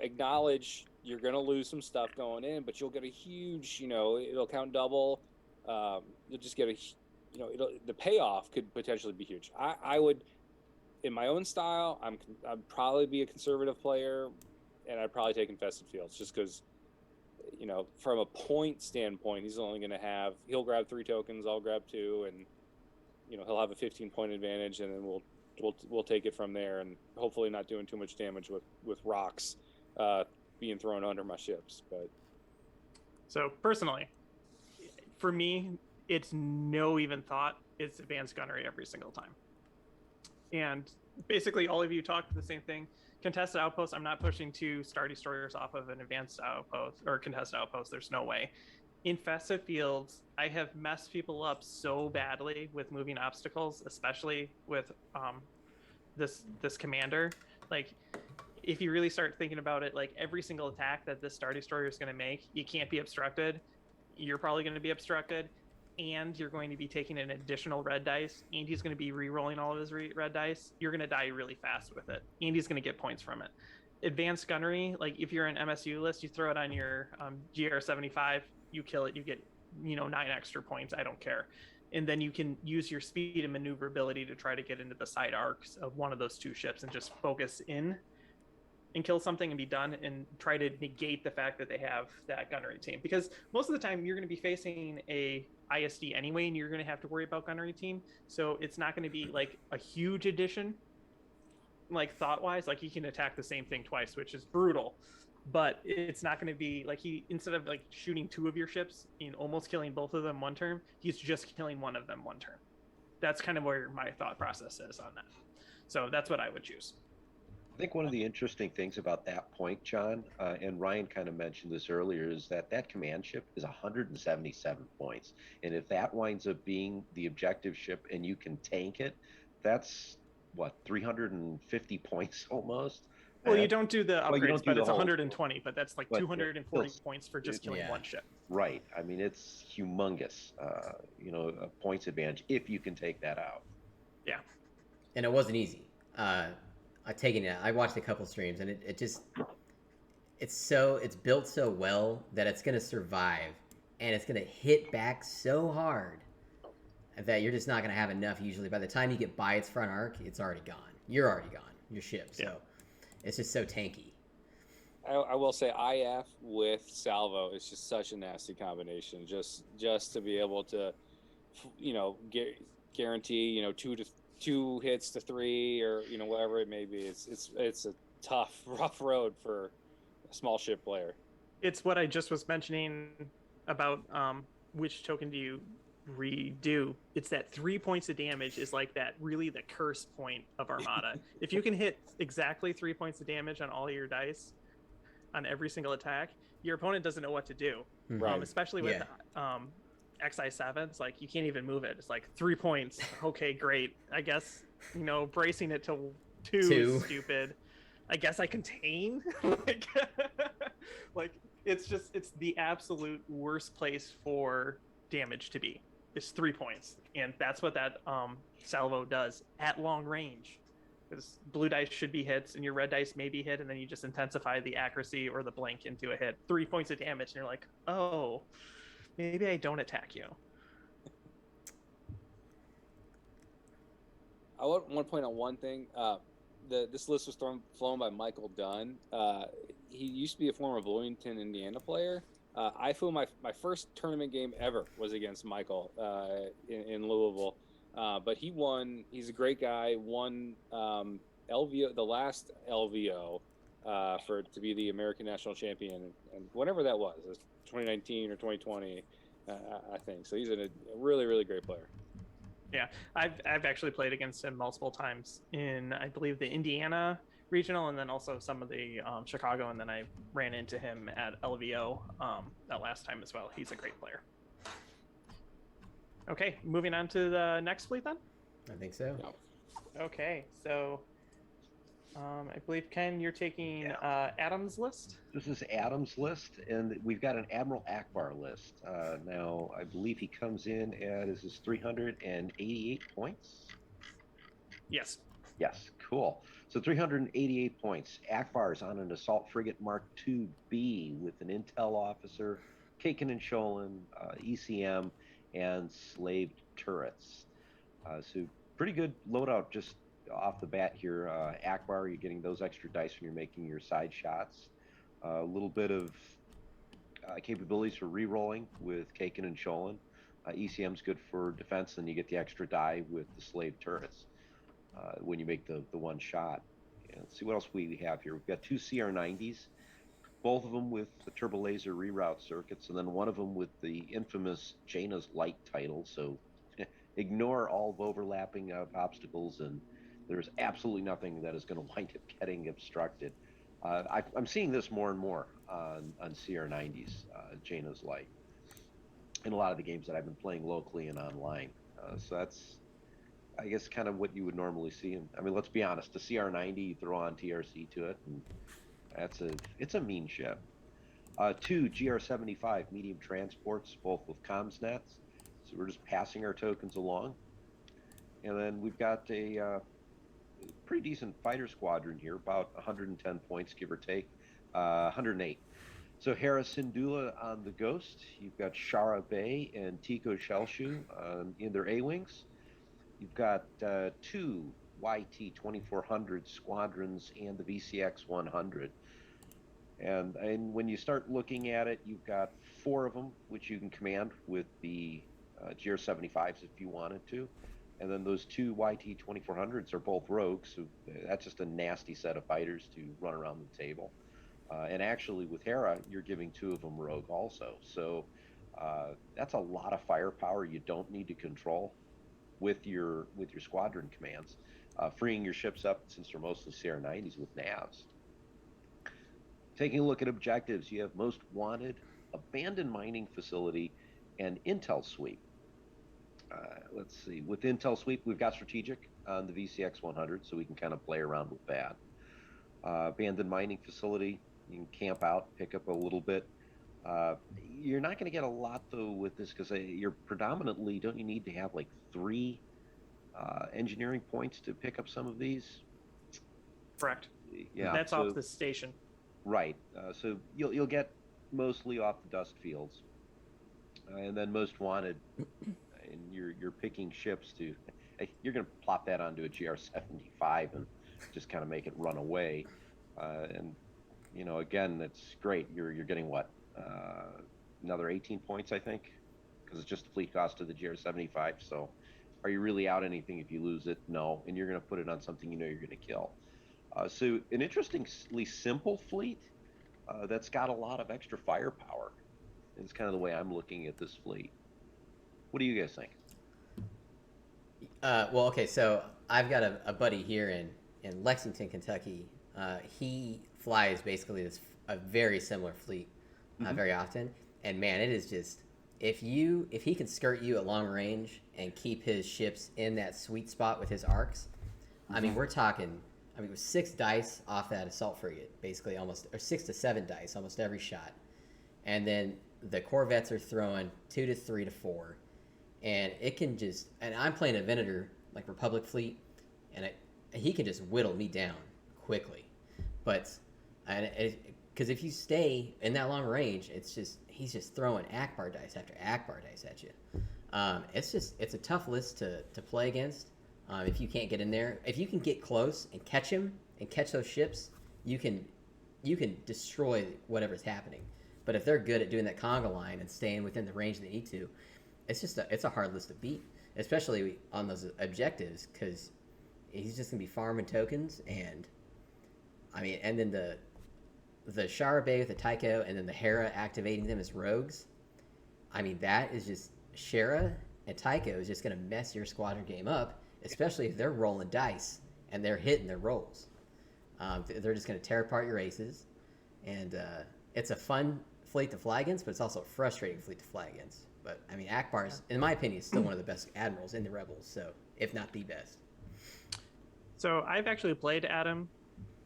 Acknowledge you're going to lose some stuff going in, but you'll get a huge, it'll count double. You'll just get the payoff could potentially be huge. I would, in my own style, I'd probably be a conservative player, and I'd probably take Infested Fields just because, from a point standpoint, he's only going to he'll grab 3 tokens, I'll grab 2, and, he'll have a 15-point advantage, and then we'll take it from there, and hopefully not doing too much damage with rocks being thrown under my ships. But so personally, for me, it's no even thought. It's Advanced Gunnery every single time. And basically, all of you talked the same thing. Contested Outpost, I'm not pushing 2 Star Destroyers off of an Advanced Outpost or Contested Outpost. There's no way. Infested Fields, I have messed people up so badly with moving obstacles, especially with this commander. Like, if you really start thinking about it, like every single attack that this Star Destroyer is going to make, you can't be obstructed. You're probably going to be obstructed, and you're going to be taking an additional red dice, and he's going to be re-rolling all of his red dice. You're going to die really fast with it, and he's going to get points from it. Advanced Gunnery, like if you're an MSU list, you throw it on your GR75, you kill it, you get 9 extra points. I don't care. And then you can use your speed and maneuverability to try to get into the side arcs of one of those 2 ships and just focus in and kill something and be done, and try to negate the fact that they have that gunnery team, because most of the time you're going to be facing a ISD anyway, and you're going to have to worry about gunnery team. So it's not going to be like a huge addition, like thought wise. Like he can attack the same thing twice, which is brutal, but it's not going to be like instead of like shooting 2 of your ships and almost killing both of them one turn, he's just killing one of them one turn. That's kind of where my thought process is on that. So that's what I would choose. I think one of the interesting things about that point, John, and Ryan kind of mentioned this earlier, is that command ship is 177 points. And if that winds up being the objective ship and you can tank it, that's, 350 points almost? Well, you don't do the upgrades, but it's 120, but that's like but 240 points for just killing one ship. Right. I mean, it's humongous, a points advantage if you can take that out. Yeah. And it wasn't easy. I watched a couple streams, and it's built so well that it's going to survive, and it's going to hit back so hard that you're just not going to have enough usually. By the time you get by its front arc, it's already gone. You're already gone. your ship. So Yeah. it's just so tanky. I will say IF with salvo is just such a nasty combination. Just to be able to, guarantee two hits to three, or whatever it may be. It's a tough, rough road for a small ship player. It's what I just was mentioning about which token do you redo. It's that 3 points of damage is like that really the curse point of Armada. If you can hit exactly 3 points of damage on all your dice on every single attack, your opponent doesn't know what to do. Right. Especially with XI7s, like you can't even move it. It's like 3 points. Okay, great. I guess bracing it to two is stupid. I guess I contain. like it's the absolute worst place for damage to be. It's 3 points, and that's what that salvo does at long range. Because blue dice should be hits, and your red dice may be hit, and then you just intensify the accuracy or the blink into a hit. 3 points of damage, and you're like, oh, maybe I don't attack you. I want to point out one thing. This list was flown by Michael Dunn. He used to be a former Bloomington, Indiana player. I flew my first tournament game ever was against Michael in Louisville. But he won. He's a great guy. Won LVO, the last LVO, to be the American national champion, and whatever that was, 2019 or 2020, I think. So he's a really, really great player. Yeah, I've actually played against him multiple times in, I believe, the Indiana regional, and then also some of the Chicago, and then I ran into him at LVO that last time as well. He's a great player. Okay, moving on to the next fleet then? I think so. Okay, so I believe, Ken, you're taking Adam's list? This is Adam's list, and we've got an Admiral Akbar list. Now, I believe he comes in at, is this 388 points? Yes. Yes, cool. So 388 points. Akbar's on an Assault Frigate Mark II-B with an Intel officer, Kaken and Sholin, ECM, and slaved turrets. So pretty good loadout just off the bat here. Akbar, you're getting those extra dice when you're making your side shots. A little bit of capabilities for re-rolling with Kaken and Sholin. ECM's good for defense, and you get the extra die with the slave turrets when you make the one shot. And let's see what else we have here. We've got two CR90s, both of them with the turbo laser reroute circuits, and then one of them with the infamous Jaina's Light title. So ignore all of overlapping of obstacles, and there's absolutely nothing that is going to wind up getting obstructed. I'm seeing this more and more on CR90s, Jaina's Light, in a lot of the games that I've been playing locally and online. So that's, I guess, kind of what you would normally see. And I mean, let's be honest, the CR90, you throw on TRC to it, and it's a mean ship. Two GR75 medium transports, both with comms nets. So we're just passing our tokens along. And then we've got a pretty decent fighter squadron here, about 110 points, give or take, 108. So Hera Syndulla on the Ghost. You've got Shara Bay and Tico Shellshoe in their A-Wings. You've got two YT 2400 squadrons and the VCX 100. And when you start looking at it, you've got four of them, which you can command with the GR75s if you wanted to. And then those two YT 2400s are both rogues, so that's just a nasty set of fighters to run around the table. And actually, with Hera, you're giving two of them rogue also. So that's a lot of firepower you don't need to control with your squadron commands, freeing your ships up, since they're mostly CR90s, with navs. Taking a look at objectives, you have Most Wanted, Abandoned Mining Facility, and Intel Sweep. Let's see. With Intel Sweep, we've got Strategic on the VCX 100, so we can kind of play around with that. Abandoned Mining Facility, you can camp out, pick up a little bit. You're not going to get a lot, though, with this, because you're predominantly, don't you need to have like 3 engineering points to pick up some of these? Correct. Yeah. That's off the station. Right. So you'll get mostly off the dust fields. And then Most Wanted, and you're picking ships to, you're going to plop that onto a GR75 and just kind of make it run away. And again, it's great. You're getting what, another 18 points, I think, because it's just the fleet cost of the GR75. So, are you really out anything if you lose it? No, and you're going to put it on something you're going to kill. So, an interestingly simple fleet that's got a lot of extra firepower. It's kind of the way I'm looking at this fleet. What do you guys think? Well, okay, so I've got a buddy here in Lexington, Kentucky. He flies basically a very similar fleet very often, and man, it is just if he can skirt you at long range and keep his ships in that sweet spot with his arcs. I mean, we're talking. I mean, it was 6 dice off that assault frigate, basically almost, or 6 to 7 dice almost every shot, and then the Corvettes are throwing 2 to 3 to 4. And it can just, and I'm playing a Venator, like Republic fleet, and he can just whittle me down quickly. But, because if you stay in that long range, he's just throwing Akbar dice after Akbar dice at you. It's a tough list to play against. If you can't get in there, if you can get close and catch him and catch those ships, you can destroy whatever's happening. But if they're good at doing that conga line and staying within the range they need to, it's a hard list to beat, especially on those objectives, because he's just gonna be farming tokens, and I mean, and then the Shara Bay with the Tycho, and then the Hera activating them as rogues. I mean, that is just Shara and Tycho is just gonna mess your squadron game up, especially if they're rolling dice and they're hitting their rolls. They're just gonna tear apart your aces, and it's a fun fleet to fly against, but it's also a frustrating fleet to fly against. But I mean, Akbar's, in my opinion, is still one of the best admirals in the Rebels, so if not the best. So I've actually played Adam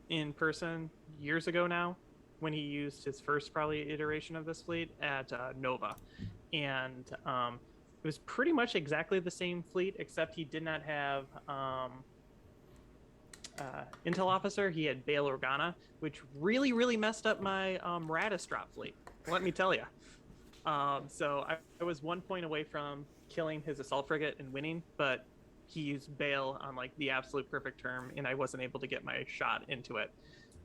in person years ago now, when he used his first probably iteration of this fleet at Nova, and it was pretty much exactly the same fleet, except he did not have Intel Officer. He had Bail Organa, which really messed up my Radistrop fleet. Let me tell you. So I was 1 point away from killing his assault frigate and winning, but he used Bail on like the absolute perfect term, and I wasn't able to get my shot into it.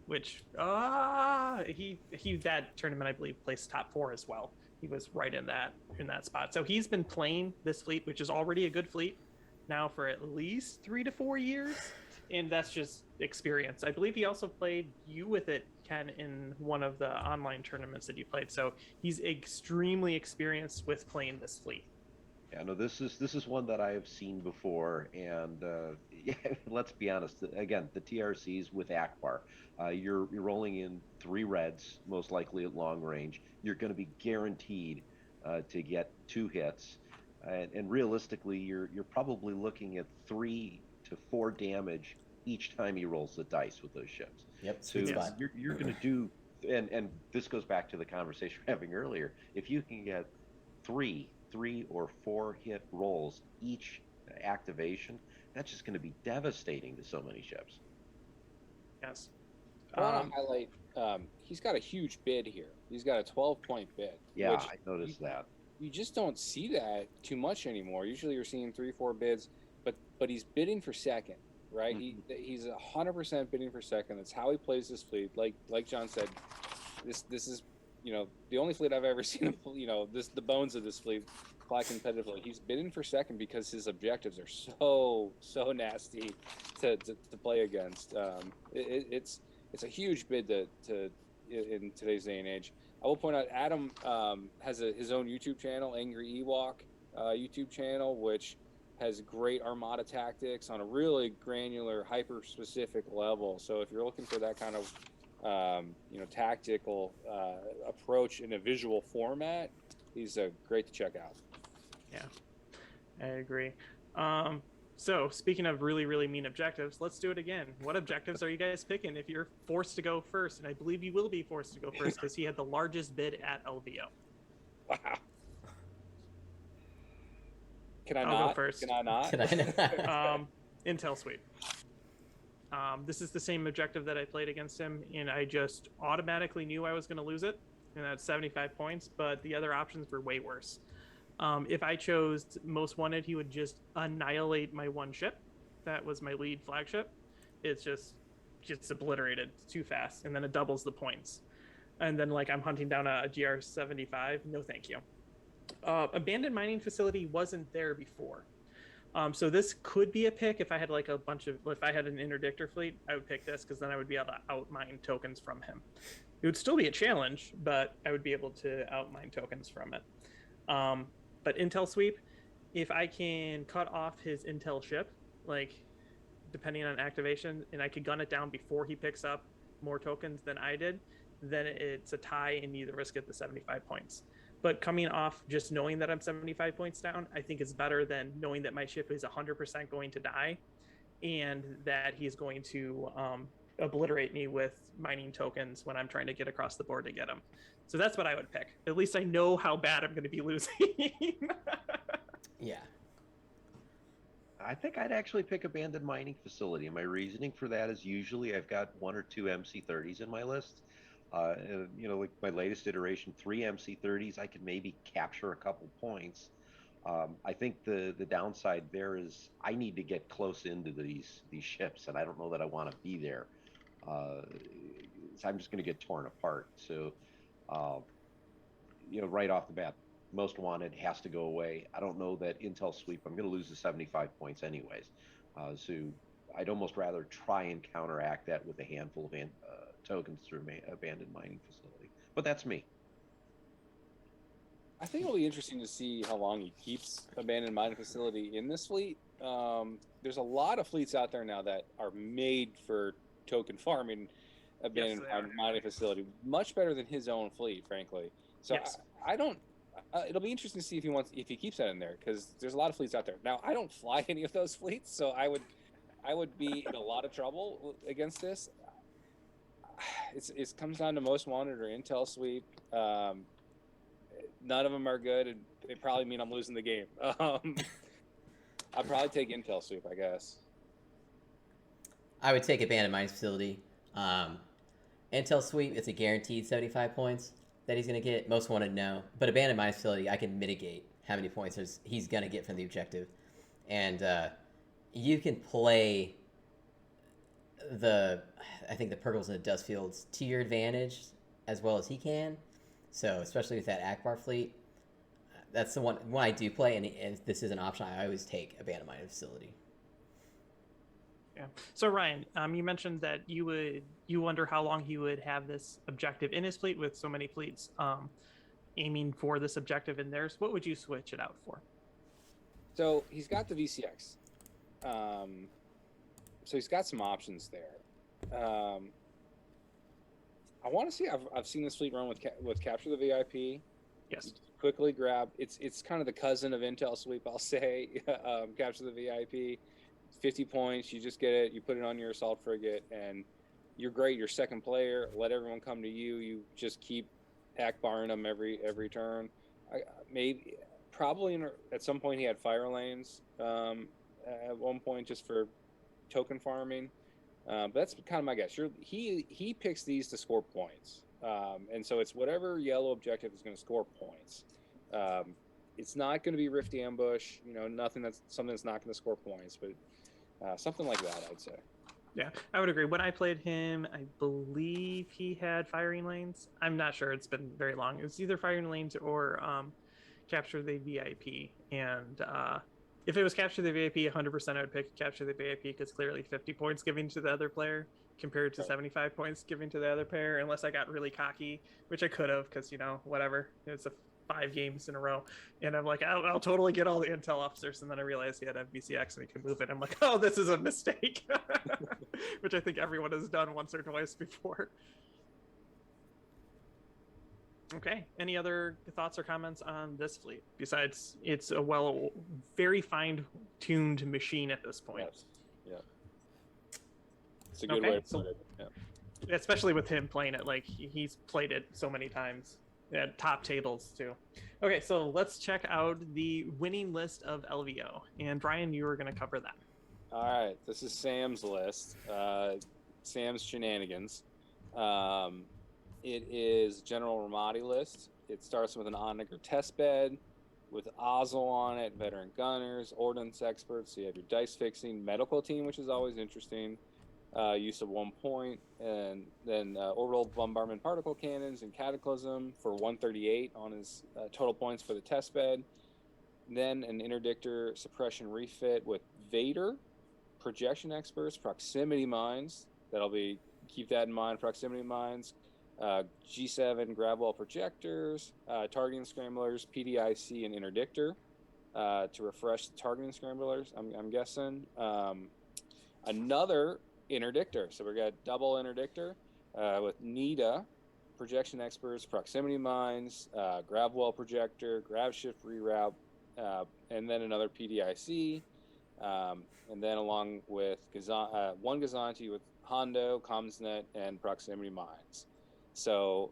Which he that tournament I believe placed top 4 as well. He was right in that spot. So he's been playing this fleet, which is already a good fleet, now for at least 3 to 4 years, and that's just experience. I believe he also played you with it, Ken, in one of the online tournaments that you played. So he's extremely experienced with playing this fleet. Yeah, no, this is one that I have seen before, and let's be honest. Again, the TRCs with Akbar, you're rolling in 3 reds, most likely at long range. You're going to be guaranteed to get 2 hits, and realistically, you're probably looking at 3 to 4 damage each time he rolls the dice with those ships. Yep, so you're going to do, and this goes back to the conversation we were having earlier. If you can get 3 or 4 hit rolls each activation, that's just going to be devastating to so many ships. Yes. I want to highlight, he's got a huge bid here. He's got a 12-point bid. Yeah, I noticed that. You just don't see that too much anymore. Usually you're seeing 3-4 bids, but he's bidding for second, right? Mm-hmm. He's 100% bidding for second. That's how he plays this fleet. Like John said, this is, the only fleet I've ever seen, the bones of this fleet fly competitively. He's bidding for second because his objectives are so nasty to play against. It's a huge bid to in today's day and age. I will point out Adam has his own YouTube channel, Angry Ewok YouTube channel, which has great Armada tactics on a really granular, hyper-specific level. So if you're looking for that kind of tactical approach in a visual format, he's great to check out. Yeah, I agree. So speaking of really mean objectives, let's do it again. What objectives are you guys picking if you're forced to go first? And I believe you will be forced to go first because he had the largest bid at LVO. Wow. Can I I'll go first. Can I not? Intel Suite. This is the same objective that I played against him, and I just automatically knew I was going to lose it, and that's 75 points, but the other options were way worse. If I chose most wanted, he would just annihilate my one ship. That was my lead flagship. it's just gets obliterated too fast, and then it doubles the points. And then like I'm hunting down a GR75. No, thank you. Abandoned mining facility wasn't there before. So this could be a pick if I had like if I had an interdictor fleet, I would pick this because then I would be able to outmine tokens from him. It would still be a challenge, but I would be able to outmine tokens from it. But intel sweep, if I can cut off his intel ship, like depending on activation, and I could gun it down before he picks up more tokens than I did, then it's a tie and you risk it the 75 points. But coming off just knowing that I'm 75 points down, I think is better than knowing that my ship is 100% going to die and that he's going to obliterate me with mining tokens when I'm trying to get across the board to get him. So that's what I would pick. At least I know how bad I'm going to be losing. Yeah. I think I'd actually pick abandoned mining facility. My reasoning for that is usually I've got 1 or 2 MC30s in my list. Like my latest iteration, 3 MC30s, I could maybe capture a couple points. I think the downside there is I need to get close into these ships, and I don't know that I want to be there. So I'm just going to get torn apart. So, right off the bat, most wanted has to go away. I don't know that intel sweep. I'm going to lose the 75 points anyways. So I'd almost rather try and counteract that with a handful of tokens through abandoned mining facility. But that's me. I think it'll be interesting to see how long he keeps abandoned mining facility in this fleet. There's a lot of fleets out there now that are made for token farming abandoned mining facility, much better than his own fleet, frankly. So yes. I don't. It'll be interesting to see if he keeps that in there, because there's a lot of fleets out there. Now I don't fly any of those fleets, so I would be in a lot of trouble against this. It comes down to most wanted or intel sweep. None of them are good, and they probably mean I'm losing the game. I'll probably take intel sweep, I guess. I would take abandoned mines facility. Intel sweep, it's a guaranteed 75 points that he's going to get. Most wanted, no. But abandoned mines facility, I can mitigate how many points he's going to get from the objective. And you can play I think the Purgles and the Dust Fields to your advantage as well as he can. So especially with that Akbar fleet, that's the one I do play, and this is an option I always take, abandoned mining facility. Yeah. So Ryan, you mentioned that you wonder how long he would have this objective in his fleet with so many fleets aiming for this objective in theirs. What would you switch it out for? So he's got the VCX. So he's got some options there. I want to see. I've seen this fleet run with Capture the VIP. Yes. Quickly grab. It's kind of the cousin of Intel Sweep, I'll say. Capture the VIP. 50 points. You just get it. You put it on your assault frigate, and you're great. You're second player. Let everyone come to you. You just keep Akbaring them every turn. Probably at some point he had fire lanes at one point just for token farming. But that's kind of my guess. He picks these to score points, and so it's whatever yellow objective is going to score points. It's not going to be Rift Ambush, something that's not going to score points, but something like that, I'd say. Yeah, I would agree. When I played him, I believe he had firing lanes. I'm not sure. It's been very long. It was either firing lanes or Capture the VIP. And if it was Capture the VIP, 100% I would pick Capture the VIP because clearly 50 points giving to the other player compared to 75 points giving to the other player, unless I got really cocky, which I could have because, whatever. It's 5 games in a row. And I'm like, I'll totally get all the intel officers. And then I realized he had FBCX and he could move it. I'm like, oh, this is a mistake, which I think everyone has done once or twice before. Okay. Any other thoughts or comments on this fleet? Besides, it's a very fine-tuned machine at this point. Yes. Yeah. It's a good way to put it. Yeah. Especially with him playing it, like he's played it so many times at top tables too. Okay, so let's check out the winning list of LVO. And Brian, you were going to cover that. All right, this is Sam's list. Sam's shenanigans. It is General Ramadi list. It starts with an Onager test bed with Ozzel on it, veteran gunners, ordnance experts. So you have your dice fixing, medical team, which is always interesting. use of 1 point, and then orbital bombardment particle cannons and cataclysm for 138 on his total points for the test bed. Then an interdictor suppression refit with Vader, projection experts, proximity mines. Keep that in mind. Proximity mines, G7 grab wall projectors, targeting scramblers, PDIC, and interdictor to refresh the targeting scramblers. I'm guessing another interdictor. So we got double interdictor with NIDA, projection experts, proximity mines, grab wall projector, grab shift reroute, and then another PDIC, and then along with one Gazanti with Hondo, Comsnet, and proximity mines. So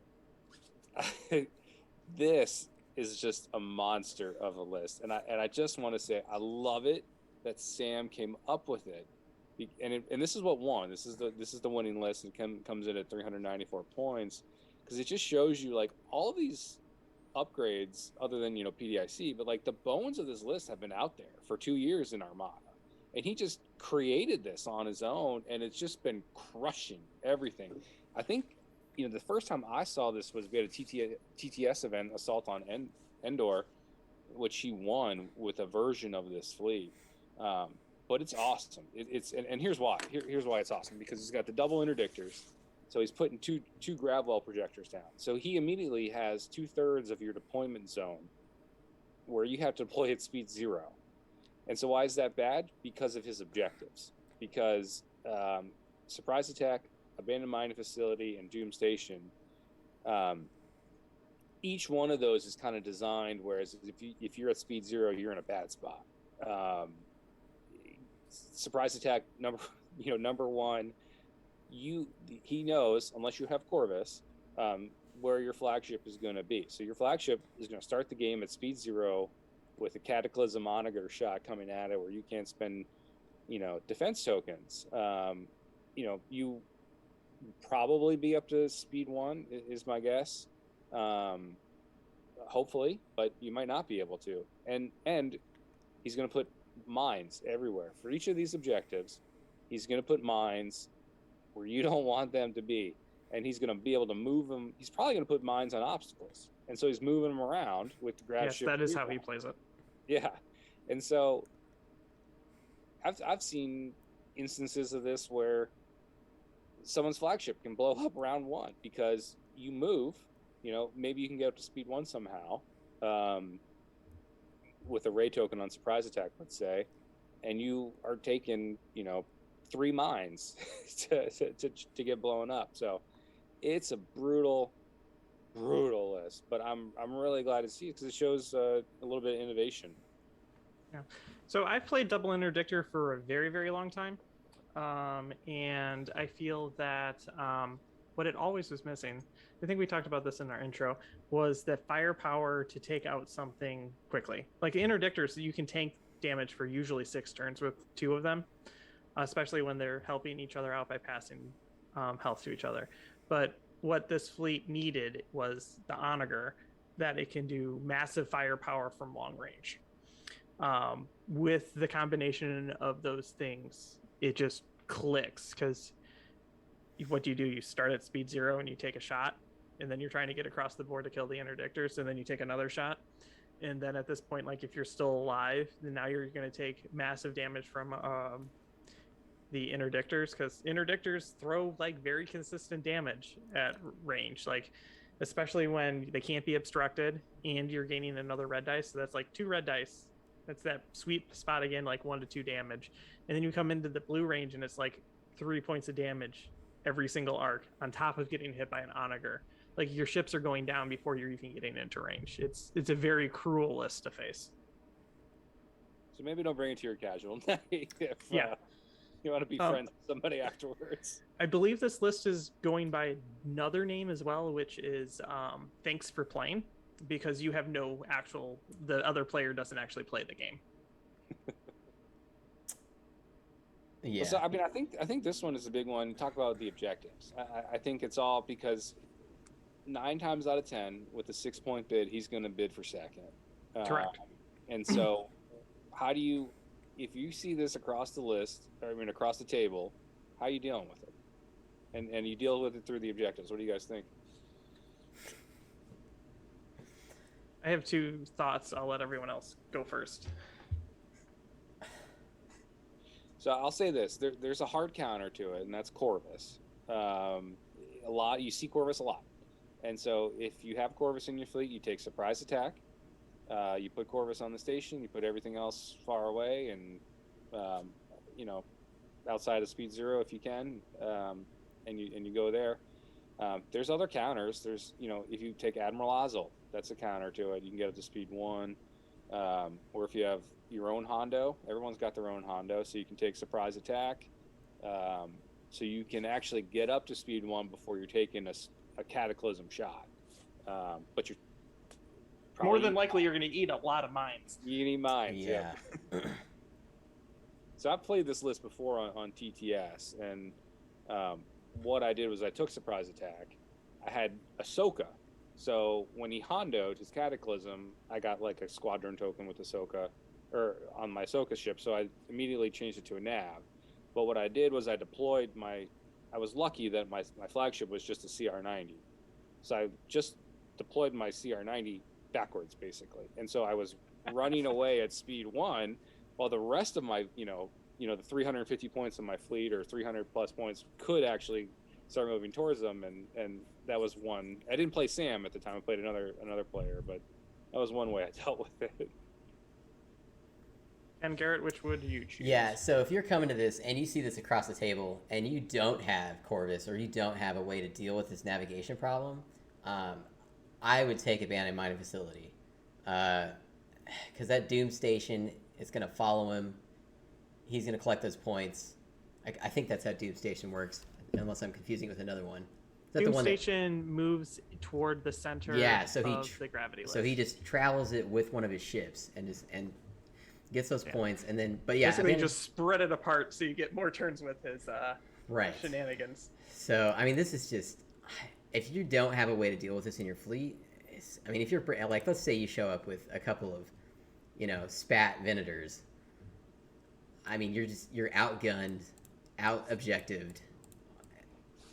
this is just a monster of a list, and I just want to say I love it that Sam came up with it, and this is what won. This is the winning list, and comes in at 394 points, because it just shows you like all of these upgrades other than PDIC, but like the bones of this list have been out there for 2 years in Armada, and he just created this on his own, and it's just been crushing everything. I think the first time I saw this was we had a TTS event, Assault on Endor, which he won with a version of this fleet. But it's awesome. And here's why. Here's why it's awesome, because he's got the double interdictors. So he's putting two grab wall projectors down. So he immediately has 2/3 of your deployment zone where you have to deploy at speed 0. And so why is that bad? Because of his objectives. Because surprise attack, abandoned mining facility, and doom station, each one of those is kind of designed, whereas if you're at speed 0, you're in a bad spot. Surprise attack number one, he knows, unless you have Corvus, where your flagship is going to be. So your flagship is going to start the game at speed 0 with a cataclysm onager shot coming at it, where you can't spend defense tokens. You probably be up to speed 1 is my guess, hopefully, but you might not be able to. And he's going to put mines everywhere for each of these objectives. He's going to put mines where you don't want them to be, and he's going to be able to move them. He's probably going to put mines on obstacles, and so he's moving them around with the grab shift. Yes, that is how he plays it. Yeah, and so I've seen instances of this where someone's flagship can blow up round 1 because you move. Maybe you can get up to speed 1 somehow, with a ray token on surprise attack, let's say, and you are taking 3 mines to get blown up. So it's a brutal list, but I'm really glad to see it, because it shows a little bit of innovation. Yeah. So I've played double interdictor for a very, very long time, and I feel that what it always was missing, I think we talked about this in our intro, was the firepower to take out something quickly. Like the interdictors, you can tank damage for usually 6 turns with 2 of them, especially when they're helping each other out by passing health to each other. But what this fleet needed was the onager, that it can do massive firepower from long range. With the combination of those things, it just clicks, because what do? You start at speed 0 and you take a shot, and then you're trying to get across the board to kill the interdictors, and then you take another shot. And then at this point, like, if you're still alive, then now you're going to take massive damage from the interdictors, because interdictors throw like very consistent damage at range, like especially when they can't be obstructed and you're gaining another red dice. So that's like 2 red dice. That's that sweet spot again, like 1 to 2 damage. And then you come into the blue range and it's like 3 points of damage every single arc, on top of getting hit by an onager. Like, your ships are going down before you're even getting into range. It's a very cruel list to face. So maybe don't bring it to your casual night if you want to be friends with somebody afterwards. I believe this list is going by another name as well, which is Thanks for Playing, because you have the other player doesn't actually play the game. Yeah. So I mean, I think this one is a big one. Talk about the objectives. I think it's all because 9 times out of 10 with a 6-point bid, he's going to bid for second. Correct. And so, how do you, if you see this across the list, or I mean across the table, How are you dealing with it? And you deal with it through the objectives. What do you guys think? I have two thoughts. I'll let everyone else go first. So I'll say this: there's a hard counter to it, and that's Corvus. You see Corvus a lot, and so if you have Corvus in your fleet, you take surprise attack. You put Corvus on the station. You put everything else far away, and outside of speed 0 if you can, and you go there. There's other counters. There's if you take Admiral Ozzel, that's a counter to it. You can get up to speed 1, or if you have your own Hondo, everyone's got their own Hondo, so you can take surprise attack. So you can actually get up to speed 1 before you're taking a cataclysm shot. But you're more than likely you're going to eat a lot of mines. You can eat mines. Yeah. So I've played this list before on TTS, and what I did was I took surprise attack. I had Ahsoka, so when he hondoed his cataclysm, I got like a squadron token with Ahsoka, or on my Ahsoka ship. So I immediately changed it to a nav. But what I did was I deployed I was lucky that my flagship was just a CR90, so I just deployed my CR90 backwards basically, and so I was running away at speed 1. While the rest of my, the 350 points of my fleet or 300 plus points could actually start moving towards them, and that was one. I didn't play Sam at the time. I played another player, but that was one way I dealt with it. And Garrett, which would you choose? Yeah, so if you're coming to this and you see this across the table and you don't have Corvus or you don't have a way to deal with this navigation problem, I would take Abandoned Mining Facility. Because that Doom Station is going to follow him. He's going to collect those points. I think that's how Doom Station works, unless I'm confusing with another one. Is that Doom the one Station moves toward the center of the gravity list. So he just travels it with one of his ships and gets those points, and then basically just spread it apart so you get more turns with his shenanigans. So I mean, this is just, if you don't have a way to deal with this in your fleet, if you're like, let's say you show up with a couple of spat Venators. I mean, you're outgunned, out objectived.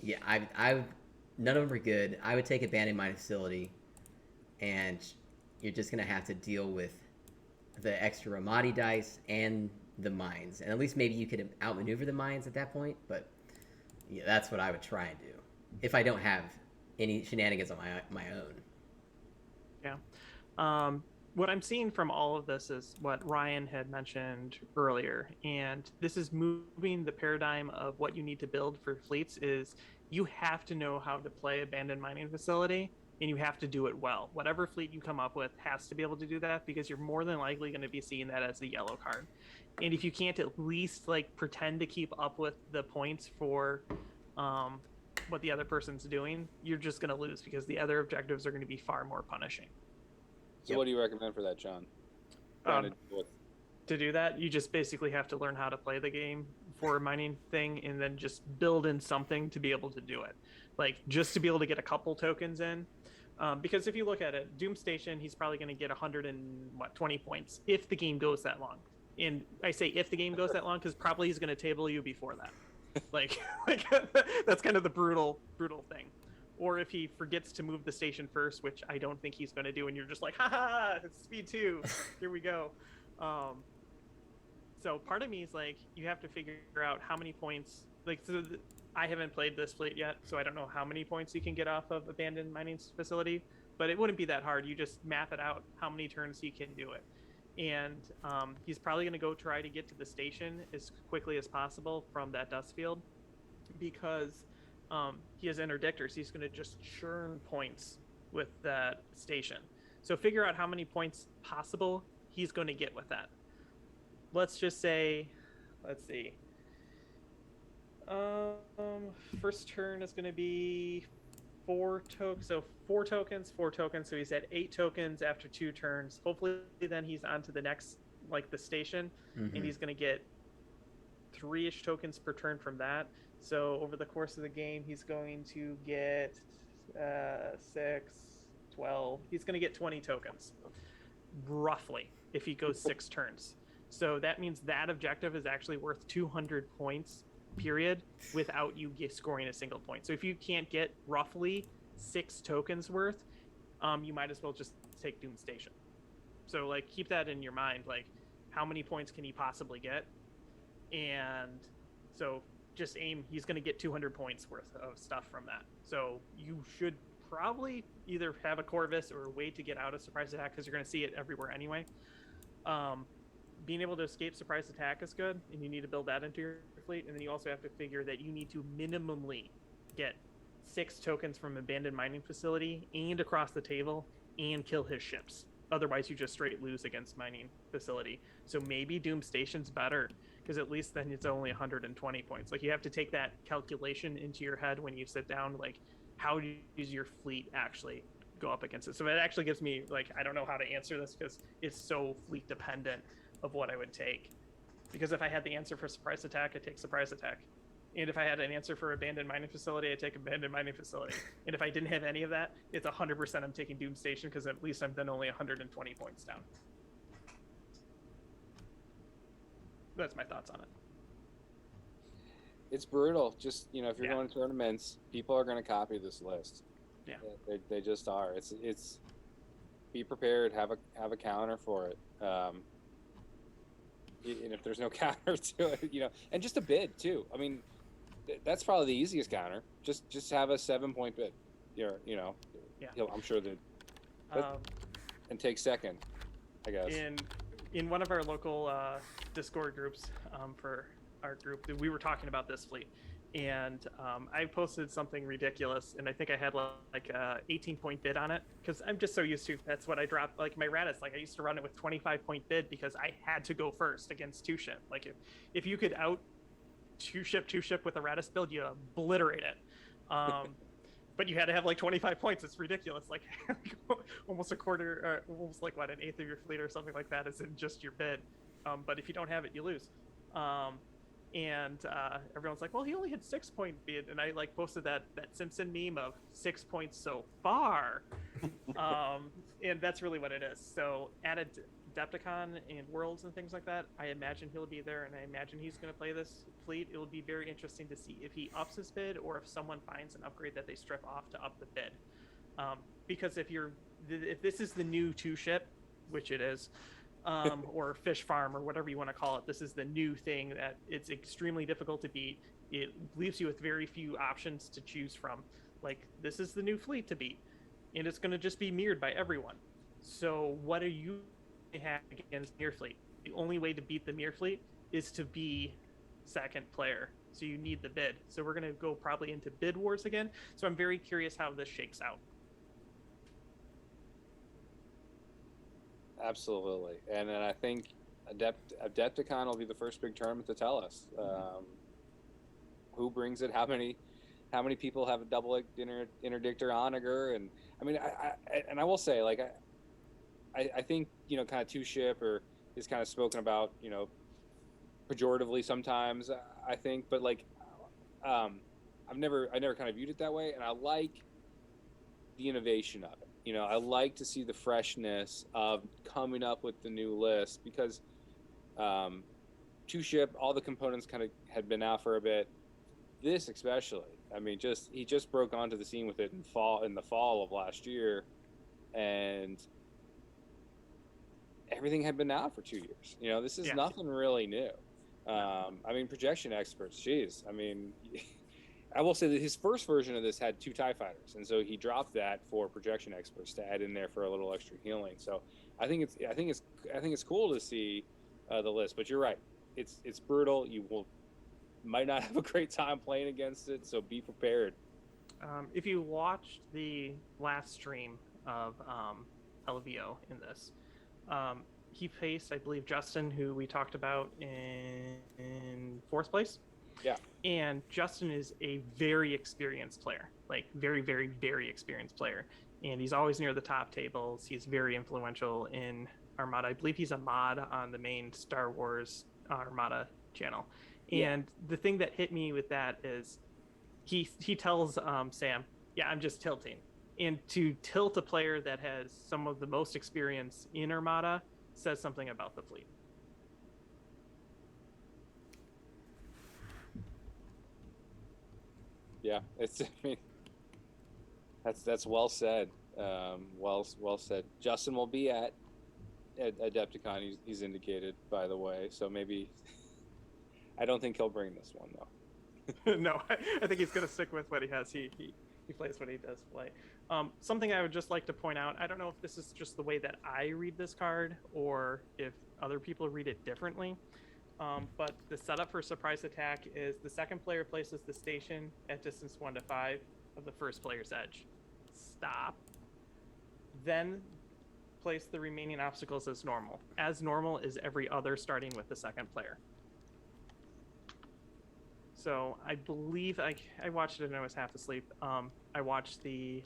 Yeah, I none of them are good. I would take Abandoned Mine Facility, and you're just gonna have to deal with the extra Ramadi dice and the mines, and at least maybe you could outmaneuver the mines at that point. But yeah, that's what I would try and do if I don't have any shenanigans on my own. Yeah. What I'm seeing from all of this is what Ryan had mentioned earlier, and this is moving the paradigm of what you need to build for fleets. Is you have to know how to play Abandoned Mining Facility, and you have to do it well. Whatever fleet you come up with has to be able to do that, because you're more than likely going to be seeing that as the yellow card. And if you can't at least pretend to keep up with the points for what the other person's doing, you're just going to lose, because the other objectives are going to be far more punishing. So what do you recommend for that, John? To do that, you just basically have to learn how to play the game for a mining thing, and then just build in something to be able to do it. Just to be able to get a couple tokens in. Because if you look at it, Doom Station, he's probably going to get 120 points if the game goes that long. And I say if the game goes that long, because probably he's going to table you before that. That's kind of the brutal thing. Or if he forgets to move the station first, which I don't think he's going to do, and you're just like, ha, it's speed 2, here we go. So part of me is you have to figure out how many points. I haven't played this fleet yet, so I don't know how many points you can get off of Abandoned Mining Facility, but it wouldn't be that hard. You just map it out how many turns he can do it. And he's probably going to go try to get to the station as quickly as possible from that dust field, because he has interdictors. He's going to just churn points with that station. So figure out how many points possible he's going to get with that. Let's just say, let's see. First turn is going to be 4 tokens. So 4 tokens. So he's at 8 tokens after 2 turns. Hopefully then he's on to the next, the station, and he's going to get 3-ish tokens per turn from that. So over the course of the game, he's going to get 6, 12. He's going to get 20 tokens, roughly, if he goes 6 turns. So that means that objective is actually worth 200 points period, without you scoring a single point. So if you can't get roughly 6 tokens worth, you might as well just take Doom Station. So like keep that in your mind, like how many points can he possibly get? And so just aim, he's going to get 200 points worth of stuff from that. So you should probably either have a Corvus or wait to get out of surprise attack, because you're going to see it everywhere anyway. Being able to escape surprise attack is good, and you need to build that into your fleet. And then you also have to figure that you need to minimally get 6 tokens from abandoned mining facility and across the table and kill his ships. Otherwise, you just straight lose against mining facility. So maybe Doom Station's better, because at least then it's only 120 points. Like you have to take that calculation into your head when you sit down. Like, how does your fleet actually go up against it? So it actually gives me like, I don't know how to answer this because it's so fleet dependent of what I would take. Because if I had the answer for surprise attack, I'd take surprise attack. And if I had an answer for abandoned mining facility, I'd take abandoned mining facility. And if I didn't have any of that, it's 100% I'm taking Doom Station, because at least I'm then only 120 points down. That's my thoughts on it. It's brutal. Just, you know, if you're going to tournaments, people are going to copy this list. Yeah. They just are. It's be prepared, have a counter for it. And if there's no counter to it, you know, and just a bid too. I mean, that's probably the easiest counter. Just have a 7-point bid. You know, I'm sure that, and take second, I guess. In one of our local Discord groups for our group, we were talking about this fleet, and I posted something ridiculous, and I think I had like a 18-point bid on it, because I'm just so used to, that's what I dropped. Like my Radis, like I used to run it with 25-point bid because I had to go first against 2-ship. Like if you could out 2-ship with a Radis build, you obliterate it. But you had to have like 25 points. It's ridiculous. Like almost a quarter, almost like what, an eighth of your fleet or something like that is in just your bid. But if you don't have it, you lose. And everyone's like, well, he only had 6-point bid. And I like posted that Simpson meme of 6 points so far. And that's really what it is. So at a Adepticon and Worlds and things like that, I imagine he'll be there, and I imagine he's going to play this fleet. It will be very interesting to see if he ups his bid or if someone finds an upgrade that they strip off to up the bid. Because if this is the new 2-ship, which it is, or fish farm or whatever you want to call it, this is the new thing that it's extremely difficult to beat. It leaves you with very few options to choose from. Like, this is the new fleet to beat, and it's going to just be mirrored by everyone. So what are you have against Mirror Fleet? The only way to beat the Mirror Fleet is to be second player. So you need the bid. So we're going to go probably into bid wars again. So I'm very curious how this shakes out. Absolutely. And then I think Adepticon will be the first big tournament to tell us who brings it, how many people have a double interdictor onager. And I mean, I will say, like, I think, you know, kind of 2-ship or is kind of spoken about, you know, pejoratively sometimes, I think, but like, I never kind of viewed it that way. And I like the innovation of it. You know, I like to see the freshness of coming up with the new list, because 2-ship, all the components kind of had been out for a bit. This especially, I mean, he just broke onto the scene with it in the fall of last year, and everything had been out for 2 years. You know, this is nothing really new. I mean, projection experts, geez. I mean, I will say that his first version of this had 2 TIE fighters, and so he dropped that for projection experts to add in there for a little extra healing. So I think it's cool to see the list. But you're right, it's brutal. You might not have a great time playing against it, so be prepared. If you watched the last stream of Lvo in this, he faced, I believe, Justin, who we talked about in 4th place. Yeah. And Justin is a very experienced player, like very, very, very experienced player. And he's always near the top tables. He's very influential in Armada. I believe he's a mod on the main Star Wars Armada channel. And the thing that hit me with that is he tells Sam, yeah, I'm just tilting. And to tilt a player that has some of the most experience in Armada says something about the fleet. Yeah, it's. I mean, that's well said. Well said. Justin will be at Adepticon. He's indicated, by the way. So maybe I don't think he'll bring this one though. No, I think he's going to stick with what he has. He plays what he does play. Something I would just like to point out, I don't know if this is just the way that I read this card or if other people read it differently, but the setup for surprise attack is the second player places the station at distance 1 to 5 of the first player's edge. Stop. Then place the remaining obstacles as normal. As normal is every other starting with the second player. So I believe I watched it and I was half asleep. I watched the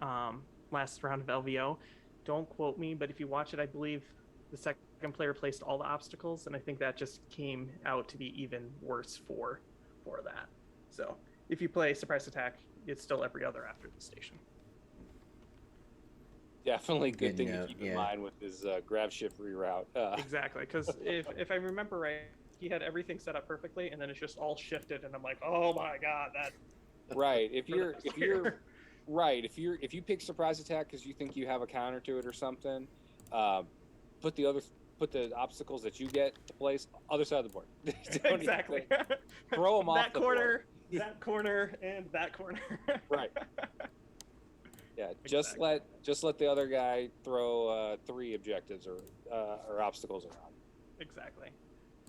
last round of LVO. Don't quote me, but if you watch it, I believe the second player placed all the obstacles, and I think that just came out to be even worse for that. So if you play surprise attack, it's still every other after the station. Definitely good thing note, to keep in mind with his grab shift reroute. Exactly, because if I remember right, he had everything set up perfectly, and then it's just all shifted, and I'm like, oh my god, that. Right. If you pick surprise attack because you think you have a counter to it or something, put the obstacles that you get to place other side of the board. Exactly. Throw them off that the corner, board. that corner, and that corner. Right. Yeah. Exactly. Just let the other guy throw 3 objectives or obstacles around. Exactly.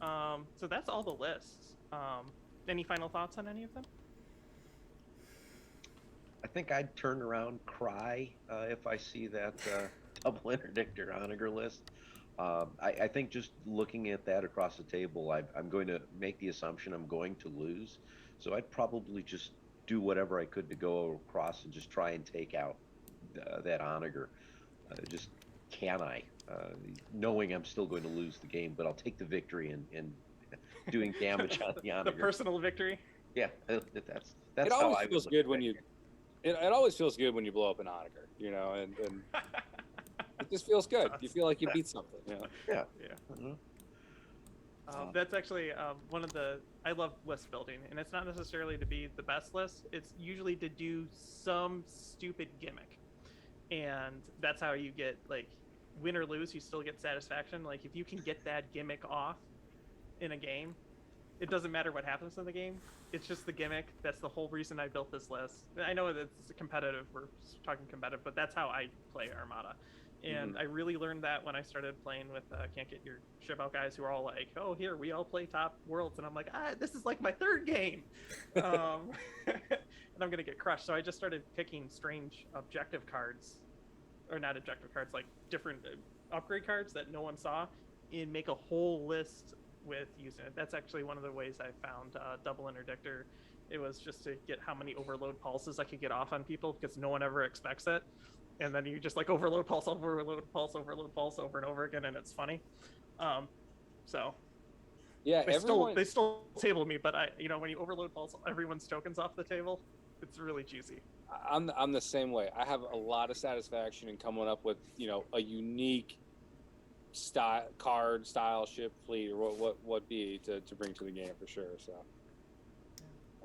So that's all the lists. Any final thoughts on any of them? I think I'd turn around, cry if I see that double interdictor onager list. I think just looking at that across the table, I'm going to make the assumption I'm going to lose. So I'd probably just do whatever I could to go across and just try and take out that onager. Just can I? Knowing I'm still going to lose the game, but I'll take the victory and doing damage on the onager. The personal victory. Yeah, that's It how always I feels would good look when at you. it. It always feels good when you blow up an onager, and it just feels good. You feel like you beat something. Yeah. Yeah. Mhm. That's actually one of the. I love list building, and it's not necessarily to be the best list. It's usually to do some stupid gimmick, and that's how you get win or lose. You still get satisfaction. Like if you can get that gimmick off in a game, it doesn't matter what happens in the game. It's just the gimmick. That's the whole reason I built this list. I know that it's competitive. We're talking competitive, but that's how I play Armada. And I really learned that when I started playing with Can't Get Your Ship Out guys who are all like, oh, here, we all play top worlds. And I'm like, this is like my 3rd game. And I'm going to get crushed. So I just started picking strange objective cards, or not objective cards, like different upgrade cards that no one saw, and make a whole list with using it. That's actually one of the ways I found double interdictor. It was just to get how many overload pulses I could get off on people because no one ever expects it. And then you just overload pulse over and over again, and it's funny. So Yeah, they still table me, but when you overload pulse everyone's tokens off the table, it's really juicy. I'm the same way. I have a lot of satisfaction in coming up with a unique style ship fleet or what be to bring to the game for sure. So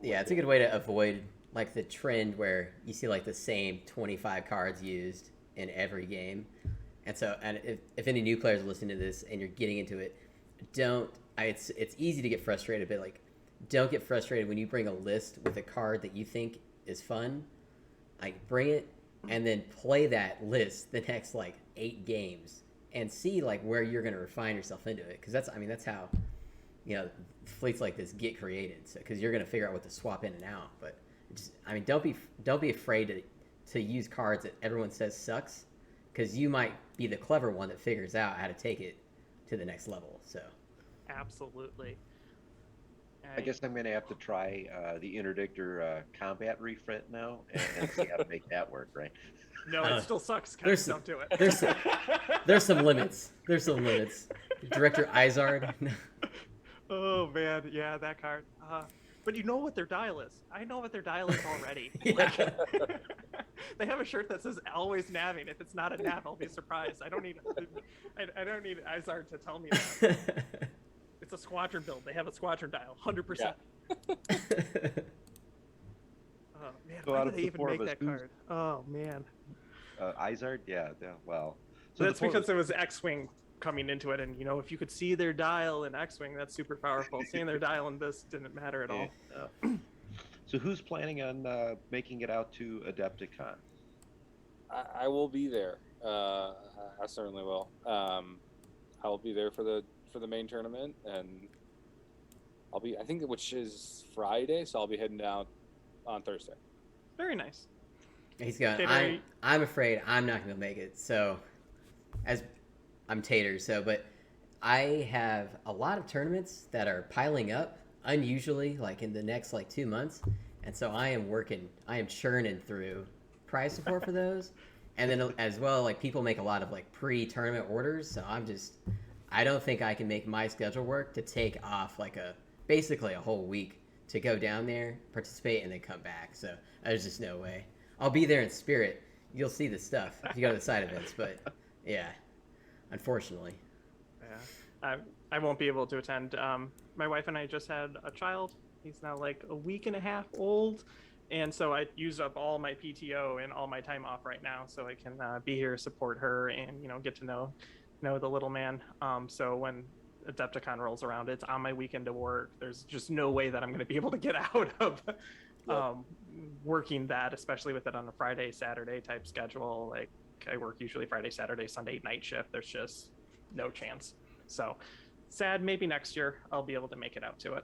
yeah, it's a good way to avoid the trend where you see the same 25 cards used in every game. And so, and if any new players are listening to this and you're getting into it, it's easy to get frustrated, but don't get frustrated when you bring a list with a card that you think is fun. Bring it and then play that list the next 8 games and see where you're going to refine yourself into it. Cause that's how, fleets like this get created. So, cause you're going to figure out what to swap in and out, but don't be afraid to use cards that everyone says sucks, because you might be the clever one that figures out how to take it to the next level. So, absolutely. I guess I'm going to have to try the interdictor combat refit now and see how to make that work, right? No, it still sucks. Guys, don't do it. There's some limits. Director Izard. Oh man, yeah, that card. But you know what their dial is. I know what their dial is already. They have a shirt that says "always navving." If it's not a nav, I'll be surprised. I don't need Izard to tell me that. It's a squadron build. They have a squadron dial, 100%. Yeah. man, So why out did of they the even four of make us, that card? Oh man, Izard? Yeah, well. So that's the four of because us, it was X-wing coming into it, and if you could see their dial in X-wing, that's super powerful. Seeing their dial in this didn't matter at yeah, all. no. So who's planning on making it out to Adepticon? I will be there. I certainly will. I will be there for the main tournament, and I'll be. I think which is Friday, so I'll be heading down on Thursday. Very nice. He's going. Tater, I'm afraid I'm not going to make it. So, as I'm Tater, but I have a lot of tournaments that are piling up, unusually, like in the next 2 months, and so I am churning through prize support for those, and then as well, people make a lot of pre-tournament orders, so I don't think I can make my schedule work to take off basically a whole week to go down there, participate, and then come back. So there's just no way. I'll be there in spirit. You'll see the stuff if you go to the side events, but yeah, unfortunately. Yeah, I won't be able to attend. My wife and I just had a child. He's now a week and a half old, and so I used up all my PTO and all my time off right now, so I can be here, support her, and get to know the little man. So when Adepticon rolls around, it's on my weekend to work. There's just no way that I'm going to be able to get out of working that, especially with it on a Friday, Saturday type schedule. I work usually Friday, Saturday, Sunday night shift. There's just no chance. So sad. Maybe next year I'll be able to make it out to it.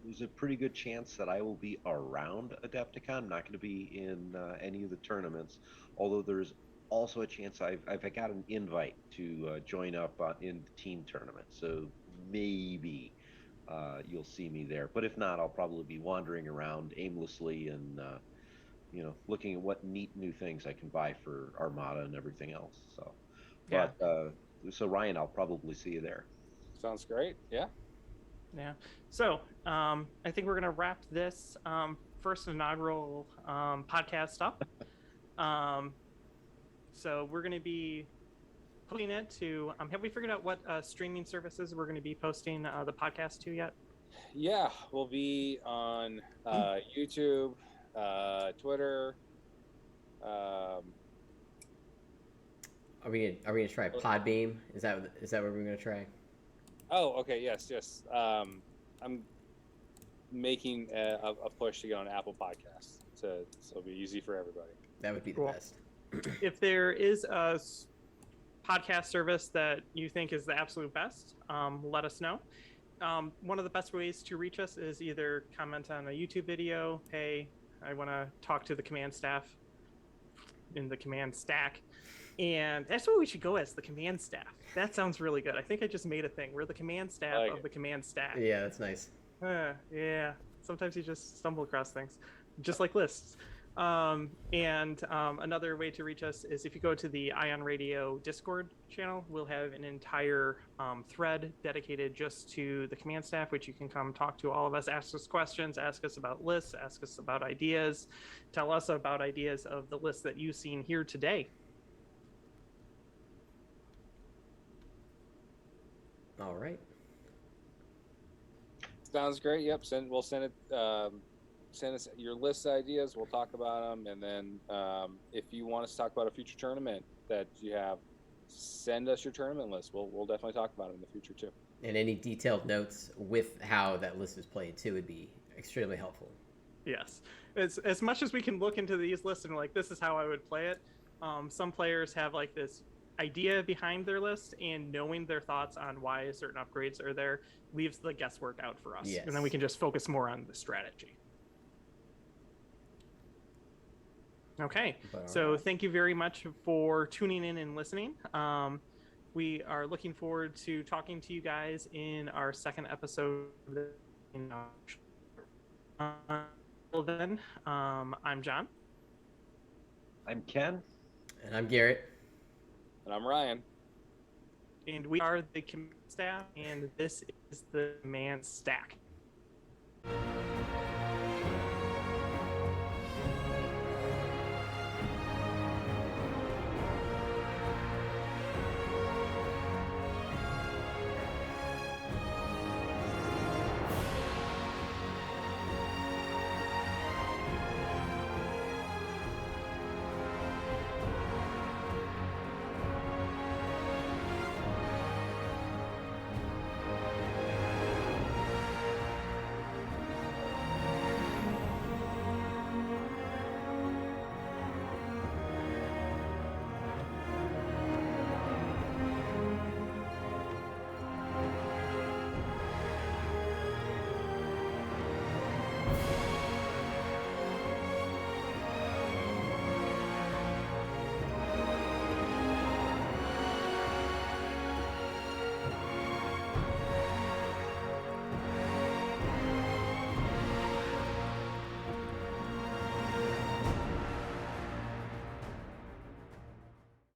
There's a pretty good chance that I will be around Adepticon. I'm not going to be in any of the tournaments, although there's also a chance I've got an invite to join up in the team tournament. So maybe you'll see me there. But if not, I'll probably be wandering around aimlessly and looking at what neat new things I can buy for Armada and everything else. So, Yeah. But so Ryan, I'll probably see you there. Sounds great. Yeah. Yeah. So I think we're gonna wrap this first inaugural podcast up. So we're gonna be putting it to. Have we figured out what streaming services we're gonna be posting the podcast to yet? Yeah, we'll be on YouTube, Twitter. Are we gonna try Podbeam? Is that what we're gonna try? Oh, okay. Yes. I'm making a push to get on Apple Podcasts, so it'll be easy for everybody. That would be the Cool. best. If there is a podcast service that you think is the absolute best, let us know. One of the best ways to reach us is either comment on a YouTube video. Hey, I want to talk to the command staff in the command stack. And that's what we should go as, the command staff. That sounds really good. I think I just made a thing. We're the command staff of the command stack. Yeah, that's nice. Yeah. Sometimes you just stumble across things, just like lists. And another way to reach us is if you go to the Ion Radio Discord channel, we'll have an entire thread dedicated just to the command staff, which you can come talk to all of us, ask us questions, ask us about lists, ask us about ideas, tell us about ideas of the lists that you've seen here today. All right. Sounds great. Yep. We'll send it. Send us your list ideas. We'll talk about them, and then if you want us to talk about a future tournament that you have, send us your tournament list. We'll definitely talk about it in the future too. And any detailed notes with how that list is played too would be extremely helpful. Yes, as much as we can look into these lists and this is how I would play it. Some players have this idea behind their list, and knowing their thoughts on why certain upgrades are there leaves the guesswork out for us. Yes. And then we can just focus more on the strategy. Okay, so thank you very much for tuning in and listening. We are looking forward to talking to you guys in our second episode. Until then, I'm John. I'm Ken. And I'm Garrett. And I'm Ryan. And we are the command staff, and this is the command stack.